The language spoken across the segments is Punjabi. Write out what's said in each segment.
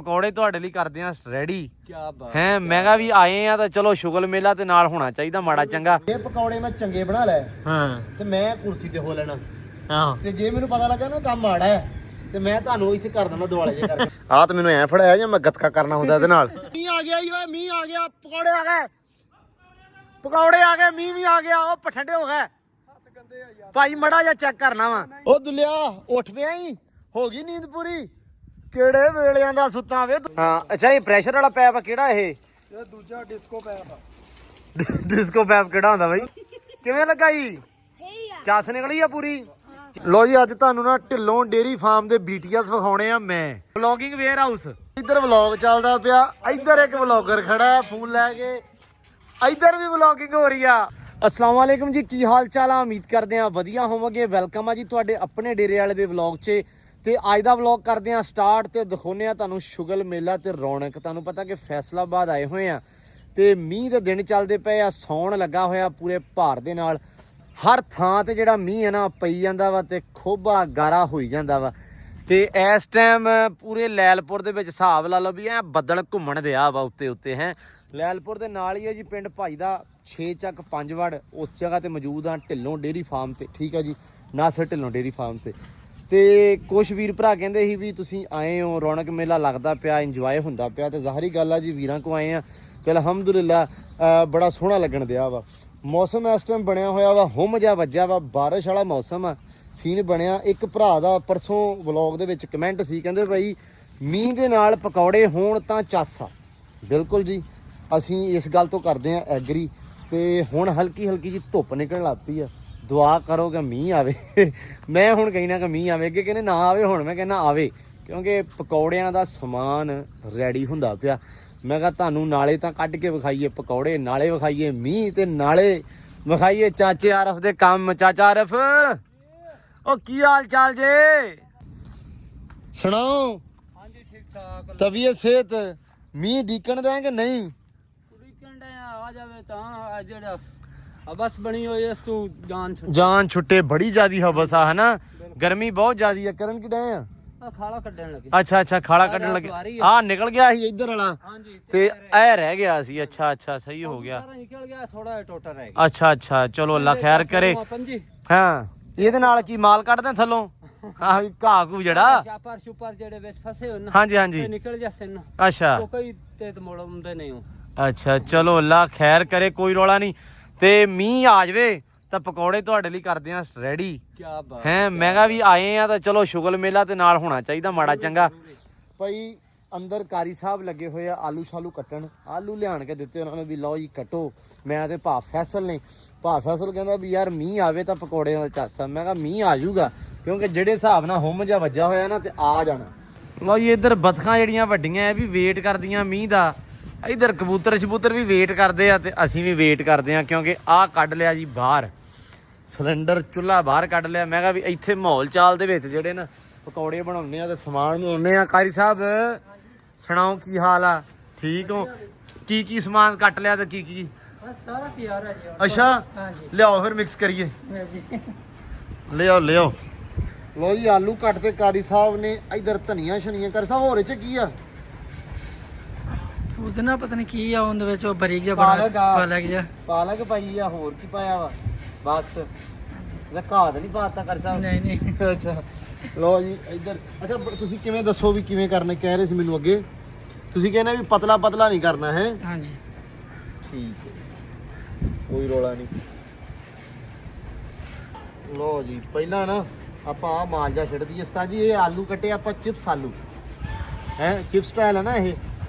ਪਕੌੜੇ ਤੁਹਾਡੇ ਲਈ ਕਰਦੇ ਆ ਰੈਡੀ। ਕੀ ਬਾਤ ਹੈ। ਮੈਂ ਕਿਹਾ ਵੀ ਆਏ ਆ ਤਾਂ ਚਲੋ ਸ਼ੁਗਲ ਮੇਲਾ ਤੇ ਨਾਲ ਹੋਣਾ ਚਾਹੀਦਾ ਮਾੜਾ ਚੰਗਾ। ਇਹ ਪਕੌੜੇ ਮੈਂ ਚੰਗੇ ਬਣਾ ਲੈ ਤੇ ਮੈਂ ਕੁਰਸੀ ਤੇ ਹੋ ਲੈਣਾ ਤੇ ਜੇ ਮੈਨੂੰ ਪਤਾ ਲੱਗਾ ਨਾ ਕੰਮ ਮਾੜਾ ਹੈ ਤੇ ਮੈਂ ਤੁਹਾਨੂੰ ਇੱਥੇ ਕਰ ਦਿੰਦਾ ਦੁਆਲੇ ਜੇ ਕਰਕੇ। ਆਹ ਤਾਂ ਮੈਨੂੰ ਐ ਫੜਾਇਆ ਜਾਂ ਮੈਂ ਗੱਤਕਾ ਕਰਨਾ ਹੁੰਦਾ ਇਹਦੇ ਨਾਲ। ਮੀਂਹ ਆ ਗਿਆ ਓਏ, ਮੀਂਹ ਆ ਗਿਆ, ਪਕੌੜੇ ਆ ਗਏ, ਪਕੌੜੇ ਆ ਗਏ, ਮੀਂਹ ਵੀ ਆ ਗਿਆ। ਉਹ ਠੰਡੇ ਹੋ ਗਏ ਭਾਈ, ਮੜਾ ਜਿਹਾ ਚੈੱਕ ਕਰਨਾ ਵਾ। ਉਹ ਦੁੱਲਿਆ ਉੱਠ ਪਿਆ ਹੀ, ਹੋ ਗਈ ਨੀਂਦ ਪੂਰੀ? ਕਿਹੜੇ ਵੇਲਿਆਂ ਦਾ ਸੁੱਤਾ ਵੇ। ਹਾਂ ਅੱਛਾ, ਇਹ ਪ੍ਰੈਸ਼ਰ ਵਾਲਾ ਪੈਪ ਆ ਕਿਹੜਾ? ਇਹ ਦੂਜਾ ਡਿਸਕੋ ਪੈਪ ਆ। ਡਿਸਕੋ ਪੈਪ ਕਿਹੜਾ ਹੁੰਦਾ ਬਾਈ? ਕਿਵੇਂ ਲੱਗਾ ਜੀ? ਚੱਸ ਨਿਕਲੀ ਆ ਪੂਰੀ। ਲੋ ਜੀ ਅੱਜ ਤੁਹਾਨੂੰ ਨਾ ਢਿੱਲੋਂ ਡੇਰੀ ਫਾਰਮ ਦੇ BTS ਵਿਖਾਉਣੇ ਆ। ਮੈਂ ਵਲੌਗਿੰਗ ਵੇਅਰ ਹਾਊਸ, ਇੱਧਰ ਵਲੌਗ ਚੱਲਦਾ ਪਿਆ, ਇੱਧਰ ਇੱਕ ਵਲੌਗਰ ਖੜਾ ਫੋਨ ਲੈ ਕੇ, ਇੱਧਰ ਵੀ ਵਲੌਗਿੰਗ ਹੋ ਰਹੀ ਆ। अस्सलाम वालेकुम जी, की हाल चाल आ? उम्मीद करते हैं वधिया होवोगे। वेलकम आ जी तुहाडे अपने डेरे वाले दे व्लॉग 'च। ते अज दा व्लॉग करते हैं स्टार्ट ते दिखाने आ तुहानूं शुगल मेला ते रौनक। तुहानूं पता कि फैसलाबाद आए हुए हैं ते मींह दे दिन चलदे पए आ, सौण लगा होया पूरे भार दे नाल। हर थां ते जिहड़ा मींह है ना पई जांदा वा ते खोबा गारा होई जांदा वा। ते इस टाइम पूरे लैलपुर दे विच हिसाब ला लो भी ऐ बदल घुम्मण दिया वा उत्ते उत्ते है। लैलपुर दे नाल ही है जी पिंड भाई दा 6 ਚੱਕ 5 ਵੜ। उस जगह ते मौजूद हाँ ढिल्लों डेयरी फार्म ते। ठीक है जी, नासर ढिल्लों डेयरी फार्म ते कुछ वीर भरा कहंदे ही भी तुसीं आए हो, रौनक मेला लगदा पिया, इंजॉय हुंदा पिया। ते ज़ाहरी गल है जी वीरां को आए हैं ते अलहमदुलिल्लाह बड़ा सोहना लगन दिया वा। मौसम इस टाइम बनया होया वा, हुम जिहा वज्जिया वा, बारिश वाला मौसम आ, सीन बनया। एक भरा दा परसों व्लॉग दे विच कमेंट सी, कहंदे भाई मींह दे नाल पकौड़े होण तां चस आ। बिल्कुल जी, असीं इस गल तो करदे आ एग्री। ਤੇ ਹੁਣ ਹਲਕੀ ਹਲਕੀ ਜੀ ਧੁੱਪ ਨਿਕਲਣ ਲੱਗ ਪਈ ਆ। ਦੁਆ ਕਰੋ ਕਿ ਮੀਂਹ ਆਵੇ। ਮੈਂ ਹੁਣ ਕਹਿਣਾ ਕਿ ਮੀਂਹ ਆਵੇ, ਅੱਗੇ ਕਹਿੰਦੇ ਨਾ ਆਵੇ, ਹੁਣ ਮੈਂ ਕਹਿੰਦਾ ਆਵੇ, ਕਿਉਂਕਿ ਪਕੌੜਿਆਂ ਦਾ ਸਮਾਨ ਰੈਡੀ ਹੁੰਦਾ ਪਿਆ। ਮੈਂ ਕਿਹਾ ਤੁਹਾਨੂੰ ਨਾਲੇ ਤਾਂ ਕੱਢ ਕੇ ਵਿਖਾਈਏ ਪਕੌੜੇ, ਨਾਲੇ ਵਿਖਾਈਏ ਮੀਂਹ, ਤੇ ਨਾਲੇ ਵਿਖਾਈਏ ਚਾਚੇ ਆਰਫ ਦੇ ਕੰਮ। ਚਾਚਾ ਆਰਫ, ਉਹ ਕੀ ਹਾਲ ਚਾਲ ਜੇ? ਸੁਣਾਓ। ਹਾਂਜੀ ਠੀਕ ਠਾਕ। ਤਬੀਅਤ ਸਿਹਤ? ਮੀਂਹ ਡੀਕਣ ਦੇ ਕਿ ਨਹੀਂ? आ जावे तां जेड़ा हबस बनी होई इस तू जान छुट्टे। बड़ी ज्यादा हबस है ना, गर्मी बहुत ज्यादा है। करन की डे आ खाला कड्डन लगे। अच्छा अच्छा, खाला कड्डन लगे। आ निकल गया ही इधर वाला ते ए रह गया सी। अच्छा अच्छा, सही हो गया, निकल गया, थोड़ा टोटा रह गया। अच्छा अच्छा, चलो अल्लाह खैर करे। हां ਇਹਦੇ ਨਾਲ ਕੀ ਮਾਲ ਕੱਢਦੇ ਥੱਲੋਂ? ਆਹ ਘਾਹ ਘੂ ਜਿਹੜਾ ਛਾਪਰ ਛੁਪਰ ਜਿਹੜੇ ਵਿੱਚ ਫਸੇ ਹੋਣ, ਹਾਂਜੀ ਹਾਂਜੀ, ਨਿਕਲ ਜਾਂਦੇ ਨੇ। ਅੱਛਾ, ਕੋਈ ਤੇ ਮੋੜ ਹੁੰਦੇ ਨਹੀਂ ਹੋ। ਅੱਛਾ ਚਲੋ ਅੱਲਾ ਖੈਰ ਕਰੇ, ਕੋਈ ਰੌਲਾ ਨਹੀਂ। ਤੇ ਮੀਂਹ ਆ ਜਾਵੇ ਤਾਂ ਪਕੌੜੇ ਤੁਹਾਡੇ ਲਈ ਕਰਦੇ ਆ ਰੈਡੀ। ਕੀ ਬਾਤ ਹੈ। ਮੈਂ ਕਿਹਾ ਵੀ ਆਏ ਆ ਤਾਂ ਚਲੋ ਸ਼ੁਗਲ ਮੇਲਾ ਤੇ ਨਾਲ ਹੋਣਾ ਚਾਹੀਦਾ ਮਾੜਾ ਚੰਗਾ। ਭਾਈ ਅੰਦਰ ਕਾਰੀ ਸਾਹਿਬ ਲੱਗੇ ਹੋਏ ਆ ਆਲੂ ਸ਼ਾਲੂ ਕੱਟਣ। ਆਲੂ ਲਿਆਣ ਕੇ ਦਿੱਤੇ ਉਹਨਾਂ ਨੂੰ ਵੀ ਲਓ ਜੀ ਕੱਟੋ। ਮੈਂ ਤੇ ਭਾ ਫੈਸਲ ਨੇ, ਭਾ ਫੈਸਲ ਕਹਿੰਦਾ ਵੀ ਯਾਰ ਮੀਂਹ ਆਵੇ ਤਾਂ ਪਕੌੜਿਆਂ ਦਾ ਚਾਸਾ। ਮੈਂ ਕਿਹਾ ਮੀਂਹ ਆ ਜਾਊਗਾ, ਕਿਉਂਕਿ ਜਿਹੜੇ ਹਿਸਾਬ ਨਾਲ ਹੁਮ ਜਿਹਾ ਵੱਜਾ ਹੋਇਆ ਨਾ ਤੇ ਆ ਜਾਣਾ। ਲਓ ਜੀ ਇੱਧਰ ਬਤਖਾਂ ਜਿਹੜੀਆਂ ਵੱਡੀਆਂ ਇਹ ਵੀ ਵੇਟ ਕਰਦੀਆਂ ਮੀਂਹ ਦਾ। ਇੱਧਰ ਕਬੂਤਰ ਸ਼ਬੂਤਰ ਵੀ ਵੇਟ ਕਰਦੇ ਆ ਤੇ ਅਸੀਂ ਵੀ ਵੇਟ ਕਰਦੇ ਆ, ਕਿਉਂਕਿ ਆਹ ਕੱਢ ਲਿਆ ਜੀ ਬਾਹਰ ਸਿਲੰਡਰ ਚੁੱਲ੍ਹਾ ਬਾਹਰ ਕੱਢ ਲਿਆ। ਮੈਂ ਕਿਹਾ ਵੀ ਇੱਥੇ ਮਾਹੌਲ ਚਾਲ ਦੇ ਵਿੱਚ ਜਿਹੜੇ ਨਾ ਪਕੌੜੇ ਬਣਾਉਂਦੇ ਆ ਤੇ ਸਮਾਨ ਬਣਾਉਂਦੇ ਆ। ਕਾਰੀ ਸਾਹਿਬ ਸੁਣਾਓ ਕੀ ਹਾਲ ਆ? ਠੀਕ ਹੋ? ਕੀ ਕੀ ਸਮਾਨ ਕੱਟ ਲਿਆ ਤੇ ਕੀ ਕੀ? ਬਸ ਸਾਰਾ ਤਿਆਰ ਹੈ ਜੀ। ਅੱਛਾ ਲਿਆਓ ਫਿਰ ਮਿਕਸ ਕਰੀਏ। ਲਿਆਓ ਲਿਆਓ। ਲੋ ਜੀ ਆਲੂ ਕੱਟ ਤੇ ਕਾਰੀ ਸਾਹਿਬ ਨੇ। ਇੱਧਰ ਧਨੀਆ ਸ਼ਨੀਆਂ। ਕਾਰੀ ਸਾਹਿਬ ਹੋਰ ਚ ਕੀ ਆ? ਉਹਦੇ ਪਤਾ ਨਹੀਂ ਕੀ ਆ ਉਹਦੇ ਵਿੱਚ, ਉਹ ਬਰੀਕ ਜਿਹਾ ਪਾਲਕ ਜਿਹਾ। ਪਾਲਕ ਪਾਈ ਆ, ਹੋਰ ਕੀ ਪਾਇਆ ਵਾ? ਬਸ ਇਹਦਾ ਘਾਹ ਤਾਂ ਨਹੀਂ ਪਾਤਾ ਕਾਰੀ ਸਾਹਿਬ? ਨਹੀਂ ਨਹੀਂ। ਅੱਛਾ ਲੋ ਜੀ ਇੱਧਰ। ਅੱਛਾ ਤੁਸੀਂ ਕਿਵੇਂ ਦੱਸੋ ਵੀ ਕਿਵੇਂ ਕਰਨਾ? ਕਹਿ ਰਹੇ ਸੀ ਮੈਨੂੰ ਅੱਗੇ ਤੁਸੀਂ ਕਹਿੰਦੇ ਵੀ ਪਤਲਾ ਪਤਲਾ ਨਹੀਂ ਕਰਨਾ ਹੈ? ਹਾਂਜੀ ਠੀਕ ਹੈ, ਕੋਈ ਰੌਲਾ ਨਹੀਂ। ਲੋ ਜੀ ਪਹਿਲਾਂ ਨਾ ਆਪਾਂ ਆ ਮਾਂਜਾ ਛੱਡ ਦਈਏ। ਸਤਾ ਜੀ ਇਹ ਆਲੂ ਕੱਟੇ ਆਪਾਂ ਚਿਪਸ ਆਲੂ ਹੈ, ਚਿਪਸ ਸਟਾਈਲ ਹੈ ਨਾ ਇਹ,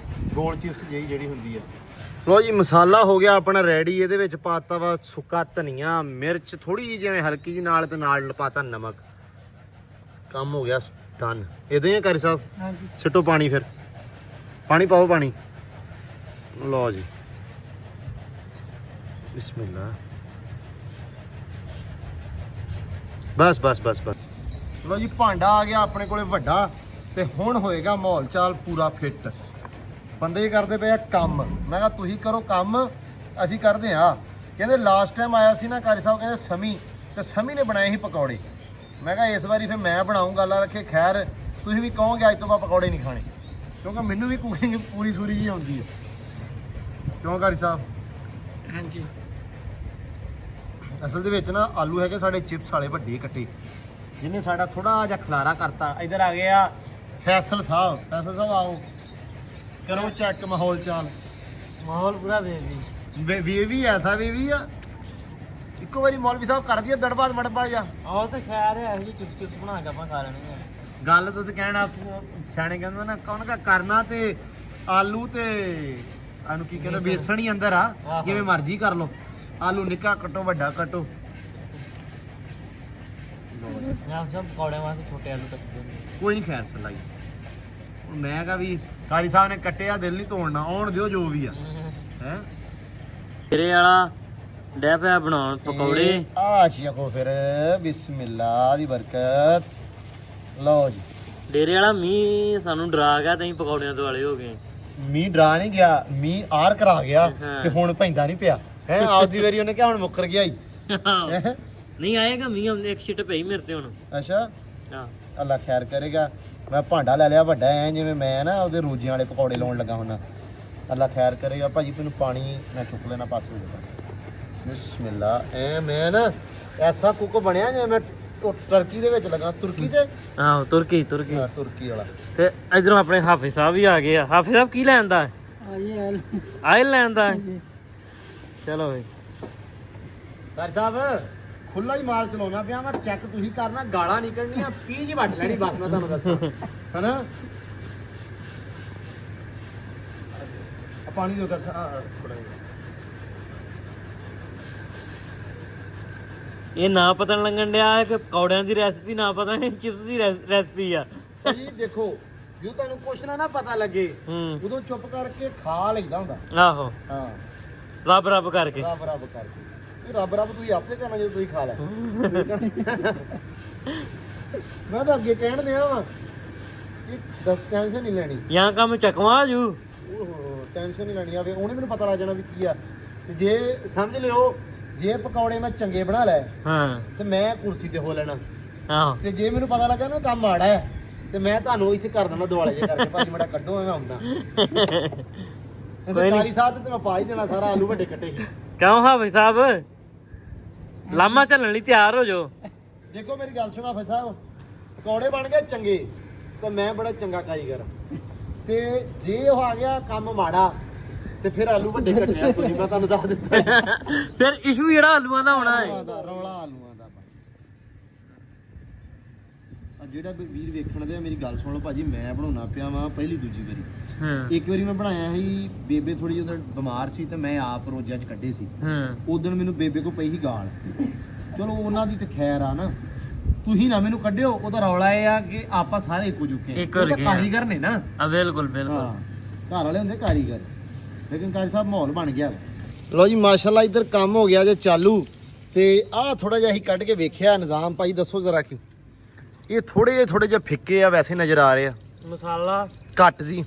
ਗੋਲ ਚਿਪਸ ਜਿਹੜੀ ਹੁੰਦੀ ਆ। ਲੋ ਜੀ ਮਸਾਲਾ ਹੋ ਗਿਆ ਆਪਣਾ ਰੈਡੀ। ਇਹਦੇ ਵਿੱਚ ਪਾਤਾ ਵਾ ਸੁੱਕਾ ਧਨੀਆ, ਮਿਰਚ ਥੋੜੀ ਜਿਹੀ ਜਿਵੇਂ ਹਲਕੀ ਜਿਹੀ, ਨਾਲ ਤੇ ਨਾਲ ਪਾਤਾ ਨਮਕ। ਕੰਮ ਹੋ ਗਿਆ ਡਨ। ਇਦਾਂ ਹੀ ਕਰੀ ਸਾਹਿਬ? ਹਾਂਜੀ। ਸਿੱਟੋ ਪਾਣੀ, ਫਿਰ ਪਾਣੀ ਪਾਓ ਪਾਣੀ। ਲਓ ਜੀ ਬਿਸਮਿਲ੍ਲਾ। ਬਸ ਬਸ ਬਸ ਬਸ। ਲਓ ਜੀ ਭਾਂਡਾ ਆ ਗਿਆ ਆਪਣੇ ਕੋਲੇ ਵੱਡਾ, ਤੇ ਹੁਣ ਹੋਏਗਾ ਮਾਹੌਲ ਚਾਲ ਪੂਰਾ ਫਿੱਟ। ਬੰਦੇ ਕਰਦੇ ਪਏ ਆ ਕੰਮ। ਮੈਂ ਕਿਹਾ ਤੁਸੀਂ ਕਰੋ ਕੰਮ, ਅਸੀਂ ਕਰਦੇ ਆ। ਕਹਿੰਦੇ ਲਾਸਟ ਟਾਈਮ ਆਇਆ ਸੀ ਨਾ ਕਾਰੀ ਸਾਹਿਬ, ਕਹਿੰਦੇ ਸਮੀ, ਤੇ ਸਮੀ ਨੇ ਬਣਾਏ ਸੀ ਪਕੌੜੇ। ਮੈਂ ਕਿਹਾ ਇਸ ਵਾਰੀ ਫਿਰ ਮੈਂ ਬਣਾਉਂਗਾ, ਅੱਲਾ ਰੱਖੇ ਖੈਰ। ਤੁਸੀਂ ਵੀ ਕਹੋਗੇ ਅੱਜ ਤੋਂ ਬਾਅਦ ਪਕੌੜੇ ਨਹੀਂ ਖਾਣੇ। ਕਿਉਂਕਿ ਮੈਨੂੰ ਵੀ ਕੁਕਿੰਗ ਪੂਰੀ ਸੂਰੀ ਜੀ ਆਉਂਦੀ ਹੈ। ਕਿਉਂ ਘਾਰੀ ਸਾਹਿਬ? ਹਾਂਜੀ। ਅਸਲ ਦੇ ਵਿੱਚ ਨਾ ਆਲੂ ਹੈਗੇ ਸਾਡੇ ਚਿਪਸ ਵਾਲੇ ਵੱਡੇ ਕੱਟੇ, ਜਿਹਨੇ ਸਾਡਾ ਥੋੜਾ ਜਿਹਾ ਖਲਾਰਾ ਕਰਤਾ। ਇੱਧਰ ਆ ਗਏ ਆ ਫੈਸਲ ਸਾਹਿਬ। ਫੈਸਲ ਸਾਹਿਬ ਆਓ, ਕਰੋ ਚੈੱਕ ਮਾਹੌਲ ਚਾਲ। ਮਾਹੌਲ ਪੂਰਾ ਵੇ ਵੀ ਐਸਾ ਵੀ ਆ ਇੱਕੋ ਵਾਰੀ ਮੌਲਵੀ ਸਾਹਿਬ ਕਰ ਦਈਏ ਦੜਬਾਦ ਮੜਬਾ ਜਾ। ਆਹ ਤਾਂ ਖੈਰ ਹੈ ਜੀ, ਚਿਪਸ ਬਣਾ ਕੇ ਆਪਾਂ ਖਾ ਲੈਣੇ ਆ। ਗੱਲ ਤਾਂ ਤੇ ਕਹਿਣਾ ਸਿਆਣੇ ਕਹਿੰਦਾ ਨਾ ਕੌਣ ਕਾ ਕਰਨਾ ਤੇ ਆਲੂ ਤੇ ਇਹਨੂੰ ਕੀ ਕਹਿੰਦਾ ਬੇਸਣ ਹੀ ਅੰਦਰ ਆ, ਜਿਵੇਂ ਮਰਜ਼ੀ ਕਰ ਲਓ। ਆਲੂ ਨਿੱਕਾ ਕੱਟੋ ਵੱਡਾ ਕੱਟੋ। ਆਪ ਸਭ ਪਕੌੜਿਆਂ ਵਾਸਤੇ ਛੋਟੇ ਆਲੂ ਕੱਟਦੇ ਨੇ। ਕੋਈ ਨਹੀਂ ਖੈਰ ਸਲਾਈ। ਹੁਣ ਮੈਂ ਕਹਾ ਵੀ ਕਾਰੀ ਸਾਹਿਬ ਨੇ ਕੱਟਿਆ, ਦਿਲ ਨਹੀਂ ਤੋੜਨਾ, ਆਉਣ ਦਿਓ ਜੋ ਵੀ ਆ ਹੈ। ਤੇਰੇ ਵਾਲਾ ਡੈ ਪਿਆ ਬਣਾਉਣ ਪਕੌੜੇ। ਆ ਛਕੋ ਫਿਰ, ਬਿਸਮਿਲ੍ਲਾ ਦੀ ਬਰਕਤ। ਲਓ ਜੀ। ਡੇਰੇ ਵਾਲਾ ਮੀਂਹ ਸਾਨੂੰ ਡਰਾ ਗਿਆ ਤੇ ਅਸੀਂ ਪਕੌੜਿਆਂ ਤੋਂ ਵਾਲੇ ਹੋ ਗਏ। ਮੀਂਹ ਡਰਾ ਨਹੀਂ ਗਿਆ, ਮੀਂਹ ਆਰ ਕਰਾ ਗਿਆ ਤੇ ਹੁਣ ਪੈਂਦਾ ਨਹੀਂ ਪਿਆ ਹੈ। ਆਪਦੀ ਵਾਰੀ ਉਹਨੇ ਕਿਹਾ ਹੁਣ ਮੁੱਕਰ ਗਿਆ ਹੀ। ਨਹੀਂ ਆਏਗਾ ਮੀਂਹ, ਇੱਕ ਛਿੱਟ ਪਈ ਮੇਰੇ ਤੇ ਹੁਣ। ਅੱਛਾ, ਹਾਂ ਅੱਲਾ ਖੈਰ ਕਰੇਗਾ। ਮੈਂ ਭਾਂਡਾ ਲੈ ਲਿਆ ਵੱਡਾ ਐ ਜਿਵੇਂ ਮੈਂ ਨਾ ਉਹਦੇ ਰੋਜਿਆਂ ਵਾਲੇ ਪਕੌੜੇ ਲਾਉਣ ਲੱਗਾ ਹੁੰਨਾ। ਅੱਲਾ ਖੈਰ ਕਰੇਗਾ। ਭਾਜੀ ਤੈਨੂੰ ਪਾਣੀ ਮੈਂ ਚੁੱਕ ਲੈਣਾ ਪਾਸੇ ਹੋ ਜਾਊਗਾ। ਬਿਸਮਿਲ੍ਲਾ। ਐ ਮੈਂ ਨਾ ਐਸਾ ਕੁੱਕ ਬਣਿਆ ਜਿਵੇਂ ਮੈਂ ਟਰਕੀ ਦੇ ਵਿੱਚ ਲੱਗਾ। ਤੁਰਕੀ ਤੇ ਆਹੋ ਤੁਰਕੀ ਤੁਰਕੀ ਵਾਲਾ। ਤੇ ਇਧਰੋਂ ਆਪਣੇ ਹਾਫਿਜ਼ ਸਾਹਿਬ ਵੀ ਆ ਗਏ ਆ। ਹਾਫਿਜ਼ ਸਾਹਿਬ ਕੀ ਲੈਣ ਦਾ? ਆਇਲ ਲੈਣ ਦਾ। ਚਲੋ ਬਈ ਕਾਰੀ ਸਾਹਿਬ ਖੁੱਲਾ ਹੀ ਮਾਲ ਚਲਾਉਣਾ ਪਿਆ। ਮੈਂ ਚੈੱਕ ਤੁਸੀਂ ਕਰਨਾ, ਗਾਲਾਂ ਨਿਕਲਣੀਆਂ, ਪੀਜ ਹੀ ਵੱਢ ਲੈਣੀ ਬਸ। ਮੈਂ ਤੁਹਾਨੂੰ ਦੱਸਾਂ ਹਨਾ। ਆ ਪਾਣੀ ਦਿਓ ਕਰ ਥੋੜਾ ਜਿਹਾ। ਇਹ ਨਾ ਪਤਾ ਨੀ ਲੱਗਣ ਡਿਆ ਕਿ ਪਕੌੜਿਆਂ ਦੀ ਰੈਸਪੀ, ਨਾ ਪਤਾ ਚਿਪਸ ਦੀ ਰੈਸਪੀ ਆ। ਜੀ ਦੇਖੋ, ਜੋ ਤੁਹਾਨੂੰ ਕੁਛ ਨਾ ਪਤਾ ਲੱਗੇ ਉਦੋਂ ਚੁੱਪ ਕਰਕੇ ਖਾ ਲਈਦਾ ਹੁੰਦਾ। ਆਹੋ ਹਾਂ, ਰੱਬ ਰੱਬ ਕਰਕੇ। ਰੱਬ ਰੱਬ ਕਰਕੇ। ਇਹ ਰੱਬ ਰੱਬ ਤੁਸੀਂ ਆਪੇ ਕਰਨਾ ਜਦੋਂ ਤੁਸੀਂ ਖਾ ਲੈ। ਮੈਂ ਤਾਂ ਅੱਗੇ ਕਹਿਣ ਦਿਆ ਵਾ ਕਿ ਟੈਨਸ਼ਨ ਨਹੀਂ ਲੈਣੀ। ਜਾਂ ਕੰਮ ਚੱਕਵਾ ਜੂ। ਓਹੋ, ਟੈਨਸ਼ਨ ਨਹੀਂ ਲੈਣੀ। ਆਵੇ ਉਹਨੇ ਮੈਨੂੰ ਪਤਾ ਲੱਗ ਜਾਣਾ ਵੀ ਕੀ ਆ। ਤੇ ਜੇ ਸਮਝ ਲਿਓ, ਜੇ ਪਕੌੜੇ ਮੈਂ ਚੰਗੇ ਬਣਾ ਲੈ ਤੇ ਮੈਂ ਕੁਰਸੀ ਤੇ ਹੋ ਲੈਣਾ। ਆਹੋ, ਤੇ ਜੇ ਮੈਨੂੰ ਪਤਾ ਲੱਗਾ ਨਾ ਕੰਮ ਮਾੜਾ ਹੈ ਤੇ ਮੈਂ ਤੁਹਾਨੂੰ ਇੱਥੇ ਕਰ ਦੇਣਾ ਦੁਆਲੇ ਜੇ ਕਰਕੇ। ਭਾਜੀ ਮੇਰਾ ਕੱਢੋ, ਮੈਂ ਆਉਂਦਾ। ਕਾਰੀ ਸਾਹਿਬ ਤੇ ਮੈਂ ਪਾ ਹੀ ਦੇਣਾ ਸਾਰਾ ਆਲੂ ਵੱਡੇ ਕੱਟੇ ਸੀ। ਕਿਉਂ ਹਾਫਿਜ਼ ਸਾਹਿਬ? ਲਾਮਾ ਚੱਲਣ ਲਈ ਤਿਆਰ ਹੋ ਜਾਓ। ਦੇਖੋ ਮੇਰੀ ਗੱਲ ਸੁਣੋ ਹਾਫਿਜ਼ ਸਾਹਿਬ, ਪਕੌੜੇ ਬਣ ਗਏ ਚੰਗੇ ਤੇ ਮੈਂ ਬੜਾ ਚੰਗਾ ਕਾਰੀਗਰ। ਤੇ ਜੇ ਉਹ ਆ ਗਿਆ ਕੰਮ ਮਾੜਾ ਤੇ ਫਿਰ ਆਲੂ ਵੱਡੇ ਕੱਟਿਆ ਤੁਸੀਂ, ਮੈਂ ਤੁਹਾਨੂੰ ਦੱਸ ਦਿੱਤਾ। ਫਿਰ ਇਸ਼ੂ ਜਿਹੜਾ ਆਲੂਆਂ ਦਾ ਹੋਣਾ ਹੈ। ਰੌਲਾ ਆਲੂਆਂ ਦਾ। ਆ ਜਿਹੜਾ ਵੀਰ ਵੇਖਣ ਦੇ, ਮੇਰੀ ਗੱਲ ਸੁਣ ਲਓ ਭਾਜੀ, ਮੈਂ ਬਣਾਉਣਾ ਪਿਆ ਵਾਂ ਪਹਿਲੀ ਦੂਜੀ ਵਾਰੀ। ਇੱਕ ਵਾਰੀ ਮੈਂ ਬਣਾਇਆ ਸੀ, ਬੇਬੇ ਥੋੜੀ ਜਿਹੀ ਬਿਮਾਰ ਸੀ ਤੇ ਮੈਂ ਆਪ ਰੋਜ਼ਾਂ 'ਚ ਕੱਢੇ ਸੀ। ਉਦੋਂ ਮੈਨੂੰ ਬੇਬੇ ਕੋ ਪਈ ਸੀ ਗਾਲ। ਚਲੋ ਉਹਨਾਂ ਦੀ ਤੇ ਖੈਰ ਆ ਨਾ, ਤੁਸੀਂ ਨਾ ਮੈਨੂੰ ਕੱਢਿਓ। ਉਹਦਾ ਰੌਲਾ ਇਹ ਆ ਕਿ ਆਪਾਂ ਸਾਰੇ ਇੱਕੋ ਜੁਕੇ ਕਾਰੀਗਰ ਨੇ ਨਾ। ਬਿਲਕੁਲ ਬਿਲਕੁਲ, ਘਰ ਵਾਲੇ ਹੁੰਦੇ ਕਾਰੀਗਰ। ਲੇਕਿਨ ਕਾਰੀ ਸਾਹਿਬ ਮਾਹੌਲ ਬਣ ਗਿਆ। ਲੋ ਜੀ ਮਾਸ਼ਾਅੱਲਾ, ਇੱਧਰ ਕੰਮ ਹੋ ਗਿਆ ਜੇ ਚਾਲੂ। ਤੇ ਆਹ ਥੋੜਾ ਜਿਹਾ ਅਸੀਂ ਕੱਢ ਕੇ ਵੇਖਿਆ ਨਿਜ਼ਾਮ। ਭਾਈ ਦੱਸੋ ਜ਼ਰਾ ਕਿ ਇਹ ਥੋੜੇ ਜਿਹੇ ਫਿੱਕੇ ਆ ਵੈਸੇ ਨਜ਼ਰ ਆ ਰਹੇ ਆ। ਮਸਾਲਾ ਘੱਟ ਸੀ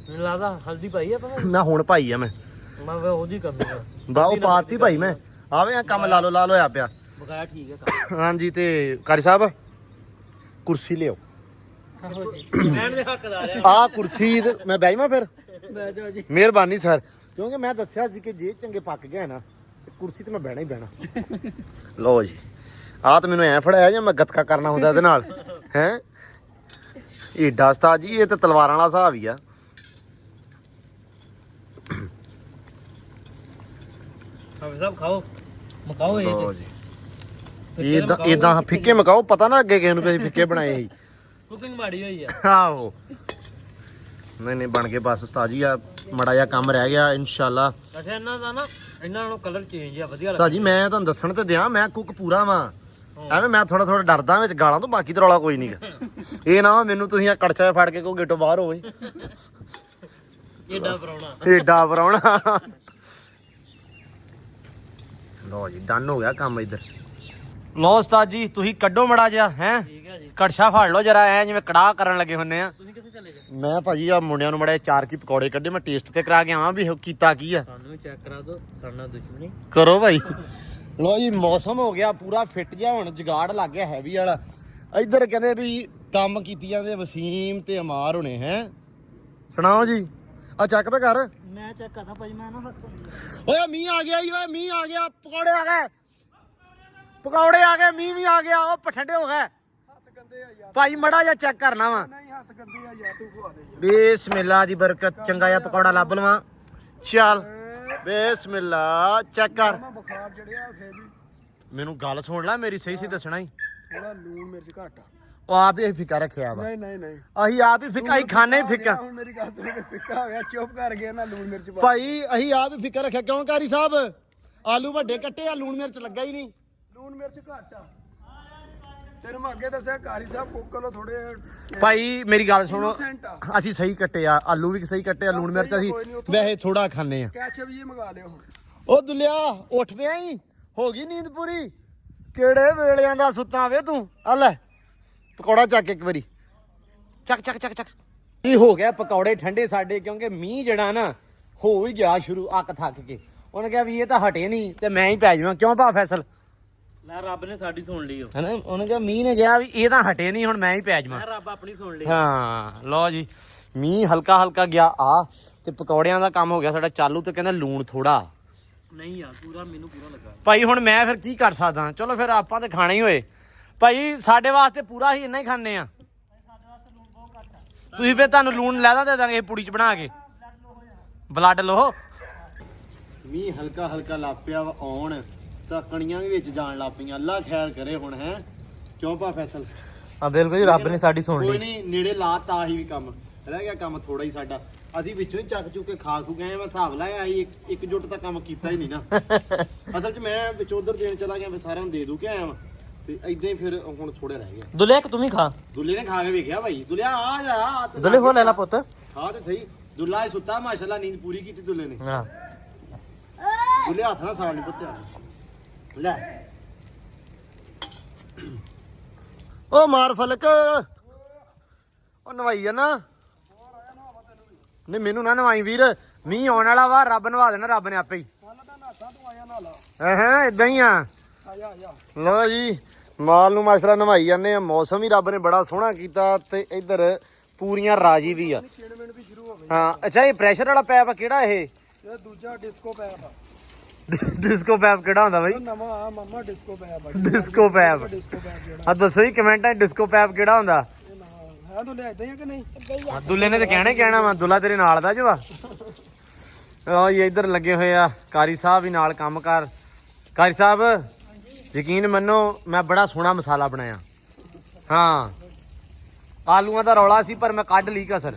ਮੈਨੂੰ ਲੱਗਦਾ। ਹਲਦੀ ਪਾਈ ਆ ਆਪਾਂ ਨਾ, ਹੁਣ ਭਾਈ ਆ ਮੈਂ ਉਹਦੀ ਕਰਨੀ ਆ। ਬਾ ਉਹ ਪਾਤੀ ਭਾਈ ਮੈਂ। ਆਵੇ ਆ ਕੰਮ ਲਾ ਲੋ ਹੋਇਆ ਪਿਆ। ਬਕਾਇਆ ਠੀਕ ਹੈ। ਹਾਂਜੀ ਤੇ ਕਾਰੀ ਸਾਹਿਬ ਕੁਰਸੀ ਲਿਓ। ਬਹਿਣ ਦੇ ਹੱਕਦਾਰ ਆ। ਆਹ ਕੁਰਸੀ ਮੈਂ ਬਹਿ ਜਾਵਾਂ ਫਿਰ? ਬਹਿ ਜਾਓ ਜੀ। ਮਿਹਰਬਾਨੀ ਸਰ। ਕਿਉਂਕਿ ਮੈਂ ਦੱਸਿਆ ਸੀ ਕਿ ਜੇ ਚੰਗੇ ਪੱਕ ਗਿਆ ਨਾ ਤੇ ਕੁਰਸੀ ਤੇ ਮੈਂ ਬਹਿਣਾ ਹੀ ਬਹਿਣਾ। ਲਓ ਜੀ, ਆਹ ਤਾਂ ਮੈਨੂੰ ਐ ਫੜਾਇਆ ਜਾਂ ਮੈਂ ਗੱਤਕਾ ਕਰਨਾ ਹੁੰਦਾ ਇਹਦੇ ਨਾਲ ਹੈ। ਏਡਾ ਉਸਤਾਦ ਜੀ, ਇਹ ਤਾਂ ਤਲਵਾਰਾਂ ਵਾਲਾ ਹਿਸਾਬ ਹੀ ਆ। ਹਾਫਿਜ਼ ਸਾਹਿਬ ਖਾਓ, ਮਕਾਓ ਇਹ ਤੇ ਇਦਾਂ ਫਿੱਕੇ ਮਕਾਓ, ਪਤਾ ਨਾ ਅੱਗੇ ਕਿਸੇ ਨੂੰ ਵੀ ਫਿੱਕੇ ਬਣਾਏ ਸੀ। ਕੁਕਿੰਗ ਮਾੜੀ ਹੋਈ ਆ। ਆਹੋ, ਨਹੀਂ ਬਣ ਕੇ ਬਸ ਉਸਤਾਦ ਜੀ। ਆ ਮੜਾ ਜਿਹਾ ਕੰਮ ਰਹਿ ਗਿਆ ਇਨਸ਼ਾਅੱਲਾ। ਅੱਛਾ, ਇਹਨਾਂ ਦਾ ਨਾ ਇਹਨਾਂ ਨੂੰ ਕਲਰ ਚੇਂਜ ਆ, ਵਧੀਆ ਉਸਤਾਦ ਜੀ ਮੈਂ ਤੁਹਾਨੂੰ ਦੱਸਣ ਤੇ ਦਿਆਂ, ਮੈਂ ਕੁੱਕ ਪੂਰਾ ਵਾਂ। ਐਵੇਂ ਮੈਂ ਥੋੜਾ ਡਰਦਾ ਵਿੱਚ ਗਾਲਾਂ ਤੋਂ, ਬਾਕੀ ਤਾਂ ਰੌਲਾ ਕੋਈ ਨਹੀਂਗਾ। ਇਹ ਨਾ ਮੈਨੂੰ ਤੁਸੀਂ ਆ ਕੜਛਾ ਫੜ ਕੇ ਕੋ ਗੇਟੋਂ ਬਾਹਰ ਹੋਵੇ। ਏਡਾ ਪਰਾਉਣਾ। ਲੋ ਜੀ, ਡਨ ਹੋ ਗਿਆ ਕੰਮ ਇੱਧਰ। ਲੋ ਉਸਤਾਦ ਜੀ, ਤੁਸੀਂ ਕੱਢੋ ਮੜਾ ਜਿਹਾ ਹੈ। ਠੀਕ ਹੈ ਜੀ। ਕੜਛਾ ਫੜ ਲਓ ਜਰਾ, ਐ ਜਿਵੇਂ ਕੜਾਹ ਕਰਨ ਲੱਗੇ ਹੁੰਨੇ ਆ। ਤੁਸੀਂ ਕਿੱਥੇ ਚਲੇ ਗਏ? ਮੈਂ ਭਾਜੀ ਆ ਮੁੰਡਿਆਂ ਨੂੰ ਮੜੇ 4 ਕੀ ਪਕੌੜੇ ਕੱਢੇ, ਮੈਂ ਟੇਸਟ ਤੇ ਕਰਾ ਕੇ ਆਵਾਂ ਵੀ ਕੀਤਾ ਕੀ ਆ। ਸਾਨੂੰ ਵੀ ਚੈੱਕ ਕਰਾ ਦਿਓ, ਸਾਡਾ ਦੁਸ਼ਮਣੀ ਕਰੋ ਭਾਈ। ਲੋ ਜੀ, ਮੌਸਮ ਹੋ ਗਿਆ ਪੂਰਾ ਫਿੱਟ ਜਿਹਾ, ਹੁਣ ਜਗਾੜ ਲੱਗ ਗਿਆ ਹੈਵੀ ਵਾਲਾ। ਇੱਧਰ ਕਹਿੰਦੇ ਵੀ ਕੰਮ ਕੀਤੀ ਜਾਂਦੇ ਵਸੀਮ ਤੇ ਅਮਾਰ ਹੋਣੇ ਹੈ। ਸੁਣਾਓ ਜੀ। ਆ ਚੱਕ ਤਾਂ ਕਰ। ਮੈਂ ਚੈੱਕ ਕਰਦਾ ਭਾਈ, ਮੈਂ ਨਾ ਹੱਥ ਓਏ ਮੀਂਹ ਆ ਗਿਆ ਈ, ਓਏ ਮੀਂਹ ਆ ਗਿਆ, ਪਕੌੜੇ ਆ ਗਏ, ਪਕੌੜੇ ਆ ਗਏ, ਮੀਂਹ ਵੀ ਆ ਗਿਆ। ਉਹ ਠੰਡੇ ਹੋ ਗਏ ਹੱਥ ਗੰਦੇ ਆ ਯਾਰ। ਭਾਈ ਮੜਾ ਜਿਹਾ ਚੈੱਕ ਕਰਨਾ ਵਾ। ਨਹੀਂ ਹੱਥ ਗੰਦੇ ਆ ਯਾਰ, ਤੂੰ ਖਵਾ ਦੇ ਯਾਰ। ਬਿਸਮਿਲ੍ਲਾ ਦੀ ਬਰਕਤ। ਚੰਗਾ ਜਿਹਾ ਪਕੌੜਾ ਲੱਭ ਲਵਾਂ। ਚੱਲ ਬਿਸਮਿਲ੍ਲਾ ਚੈੱਕ ਕਰ। ਮੈਂ ਬੁਖਾਰ ਚੜਿਆ ਫੇਰ ਵੀ ਮੈਨੂੰ ਗੱਲ ਸੁਣ ਲੈ ਮੇਰੀ, ਸਹੀ ਦੱਸਣਾ ਹੀ। ਥੋੜਾ ਲੂਣ ਮਿਰਚ ਘੱਟ ਆ। ਉਹ ਆਪ ਹੀ ਫਿੱਕਾ ਰੱਖਿਆ ਵਾ। ਨਹੀਂ ਅਸੀਂ ਆਪ ਹੀ ਫਿੱਕਾ ਹੀ ਖਾਣੇ ਹੀ ਫਿੱਕਾ। ਹੁਣ ਮੇਰੀ ਗੱਲ ਸੁਣ ਕੇ ਫਿੱਕਾ ਹੋ ਗਿਆ, ਚੁੱਪ ਕਰ ਗਿਆ ਨਾ, ਲੂਣ ਮਿਰਚ ਪਾ। ਭਾਈ ਅਸੀਂ ਆਪ ਹੀ ਫਿੱਕਾ ਰੱਖਿਆ। ਕਿਉਂ ਕਾਰੀ ਸਾਹਿਬ? ਆਲੂ ਵੱਡੇ ਕੱਟੇ ਆ, ਲੂਣ ਮਿਰਚ ਲੱਗਾ ਹੀ ਨਹੀਂ। ਲੂਣ ਮਿਰਚ ਘੱਟ ਆ। ਤੈਨੂੰ ਮੈਂ ਅੱਗੇ ਦੱਸਿਆ ਕਾਰੀ ਸਾਹਿਬ ਕੋਕਲੋ ਥੋੜੇ। ਭਾਈ ਮੇਰੀ ਗੱਲ ਸੁਣੋ, innocent ਆ। ਅਸੀਂ ਸਹੀ ਕੱਟੇ ਆ, ਆਲੂ ਵੀ ਸਹੀ ਕੱਟੇ ਆ, ਲੂਣ ਮਿਰਚ ਅਸੀਂ ਵੈਸੇ ਥੋੜਾ ਖਾਣੇ ਆ। ਕੈਚਅਪ ਜੀ ਮੰਗਾ ਲਿਓ ਹੁਣ। ਉਹ ਦੁੱਲਿਆ ਉੱਠ ਪਿਆ ਹੀ, ਹੋ ਗਈ ਨੀਂਦ ਪੂਰੀ? ਕਿਹੜੇ ਵੇਲਿਆਂ ਦਾ ਸੁੱਤਾ ਵੇ ਤੂੰ? ਆ ਲੈ ਪਕੌੜਾ ਚੱਕ ਇੱਕ ਵਾਰੀ, ਚੱਕ ਚੱਕ ਚੱਕ ਚੱਕ। ਕੀ ਹੋ ਗਿਆ? ਪਕੌੜੇ ਠੰਡੇ ਸਾਡੇ, ਕਿਉਂਕਿ ਮੀਂਹ ਜਿਹੜਾ ਨਾ ਹੋ ਹੀ ਗਿਆ ਸ਼ੁਰੂ, ਅੱਕ ਥੱਕ ਕੇ। ਉਹਨੇ ਕਿਹਾ ਵੀ ਇਹ ਤਾਂ ਹਟੇ ਨਹੀਂ ਤੇ ਮੈਂ ਹੀ ਪੈ ਜਾਵਾਂ। ਕਿਉਂ ਭਾ ਫੈਸਲ? ਲੈ ਰੱਬ ਨੇ ਸਾਡੀ ਸੁਣ ਲਈ ਹੈਨਾ, ਉਹਨੇ ਕਿਹਾ ਮੀਂਹ ਨੇ ਕਿਹਾ ਵੀ ਇਹ ਤਾਂ ਹਟੇ ਨਹੀਂ, ਹੁਣ ਮੈਂ ਹੀ ਪੈ ਜਾਵਾਂ। ਰੱਬ ਆਪਣੀ ਸੁਣ ਲਈ। ਹਾਂ ਲਓ ਜੀ, ਮੀਂਹ ਹਲਕਾ ਹਲਕਾ ਗਿਆ ਆ ਤੇ ਪਕੌੜਿਆਂ ਦਾ ਕੰਮ ਹੋ ਗਿਆ ਸਾਡਾ ਚਾਲੂ। ਤੇ ਕਹਿੰਦਾ ਲੂਣ ਥੋੜਾ ਨਹੀਂ ਯਾਰ, ਪੂਰਾ ਮੈਨੂੰ ਪੂਰਾ ਲੱਗਾ ਭਾਈ। ਹੁਣ ਮੈਂ ਫਿਰ ਕੀ ਕਰ ਸਕਦਾ? ਚਲੋ ਫਿਰ ਆਪਾਂ ਤੇ ਖਾਣੇ ਹੀ ਹੋਏ ਭਾਈ, ਸਾਡੇ ਵਾਸਤੇ ਪੂਰਾ ਹੀ ਇੰਨਾ ਹੀ ਖਾਣੇ ਆ। ਤੁਸੀਂ ਫਿਰ ਤੁਹਾਨੂੰ ਲੂਣ ਲੈਦਾ ਦੇ ਦਾਂਗੇ ਪੁੜੀ ਚ ਬਣਾ ਕੇ। ਬਲੱਡ ਲੋ। ਮੀਂਹ ਹਲਕਾ ਹਲਕਾ ਲੱਪਿਆ ਵਾ ਆਉਣ, ਤਾਂ ਕਣੀਆਂ ਵੀ ਵਿੱਚ ਜਾਣ ਲੱਗ ਪਈਆਂ। ਅੱਲਾ ਖੈਰ ਕਰੇ ਹੁਣ। ਹੈ ਕਿਉਂ ਭਾ ਫੈਸਲ? ਹਾਂ ਬਿਲਕੁਲ ਜੀ, ਰੱਬ ਨੇ ਸਾਡੀ ਸੁਣ ਕੋਈ ਲਈ। ਨਹੀਂ, ਨੇੜੇ ਲਾਤਾ ਆਹੀ ਵੀ ਕੰਮ ਰਹਿ ਗਿਆ। ਕੰਮ ਥੋੜਾ ਹੀ ਸਾਡਾ, ਅਸੀਂ ਵਿੱਚੋਂ ਹੀ ਚੱਕ ਚੁੱਕ ਕੇ ਖਾ ਖੂ ਗਏ। ਮੈਂ ਹਿਸਾਬ ਲਾਇਆ ਆਈ ਇੱਕ ਜੁੱਟ ਤਾਂ ਕੰਮ ਕੀਤਾ ਹੀ ਨਹੀਂ ਨਾ। ਅਸਲ 'ਚ ਮੈਂ ਵਿੱਚ ਉਧਰ ਦੇਣ ਚਲਾ ਗਿਆ, ਫਿਰ ਸਾਰਿਆਂ ਨੂੰ ਦੇ ਦੂ ਕੇ ਆਇਆ ਵਾਂ ਤੇ ਇਦਾਂ ਹੀ ਫਿਰ ਹੁਣ ਥੋੜੇ ਰਹਿ ਗਏ। ਦੁੱਲੇ ਇੱਕ ਤੂੰ ਵੀ ਖਾ। ਦੁੱਲੇ ਨੇ ਖਾ ਕੇ ਵੇਖਿਆ ਭਾਈ। ਦੁੱਲਿਆ ਆ ਜਾ ਦੁੱਲੇ ਹੋ ਲੈ ਲਾ ਪੁੱਤ। ਹਾਂ ਤੇ ਸਹੀ। ਦੁੱਲਾ ਸੁੱਤਾ, ਮਾਸ਼ਾਅੱਲਾ ਨੀਂਦ ਪੂਰੀ ਕੀਤੀ ਦੁੱਲੇ ਨੇ। ਹਾਂ ਦੁੱਲੇ ਹੱਥ ਨਾਲ ਸਾੜ ਨਹੀਂ ਪੁੱਤਿਆ। ਲੈ ਉਹ ਮਾਰ ਫਲਕ, ਉਹ ਨਵਾਈ ਜਾਣਾ। ਨਹੀਂ ਮੈਨੂੰ ਨਾ ਨਵਾਈ ਵੀਰ, ਮੀਂਹ ਆਉਣ ਵਾਲਾ ਵਾ, ਰੱਬ ਨਵਾ ਦੇਣਾ ਰੱਬ ਨੇ ਆਪੇ ਹੀ। ਹਾਂ ਇਦਾਂ ਹੀ ਆ। ਲੋ ਜੀ ਮਾਲ ਨੂੰ ਮਾਸ਼ਾਅੱਲਾ ਨਵਾਈ ਜਾਂਦੇ ਆ। ਮੌਸਮ ਵੀ ਰੱਬ ਨੇ ਬੜਾ ਸੋਹਣਾ ਕੀਤਾ ਤੇ ਇੱਧਰ ਪੂਰੀਆਂ ਰਾਜੀ ਵੀ ਆ। ਹਾਂ ਅੱਛਾ, ਇਹ ਪ੍ਰੈਸ਼ਰ ਵਾਲਾ ਪੈਪ ਆ ਕਿਹੜਾ? ਇਹ ਦੂਜਾ ਡਿਸਕੋ ਪੈਪ ਆ। ਡਿਸਕੋ ਪੈਪ ਕਿਹੜਾ ਹੁੰਦਾ ਬਾਈ? ਨਵਾਂ ਆ ਮਾਮਾ ਡਿਸਕੋ ਪੈਪ ਆ। ਡਿਸਕੋ ਪੈਪ ਡਿਸਕੋ ਪੈਪ ਜਿਹੜਾ ਆ ਦੱਸੋ ਜੀ ਕਮੈਂਟਾਂ 'ਚ ਡਿਸਕੋ ਪੈਪ ਕਿਹੜਾ ਹੁੰਦਾ? ਇਹ ਨਵਾਂ ਹੈ। ਦੁੱਲੇ ਇਦਾਂ ਹੀ ਆ ਕਿ ਨਹੀਂ? ਦੁੱਲੇ ਨੇ ਤੇ ਕਹਿਣਾ ਵਾ, ਦੁੱਲਾ ਤੇਰੇ ਨਾਲ ਦਾ ਜੋ ਆ। ਉਹ ਜੀ ਇੱਧਰ ਲੱਗੇ ਹੋਏ ਆ ਕਾਰੀ ਸਾਹਿਬ ਵੀ ਨਾਲ ਕੰਮ ਕਰ। ਕਾਰੀ ਸਾਹਿਬ ਯਕੀਨ ਮੰਨੋ ਮੈਂ ਬੜਾ ਸੋਹਣਾ ਮਸਾਲਾ ਬਣਾਇਆ। ਹਾਂ ਆਲੂਆਂ ਦਾ ਰੌਲਾ ਸੀ ਪਰ ਮੈਂ ਕੱਢ ਲਈ ਕਸਰ।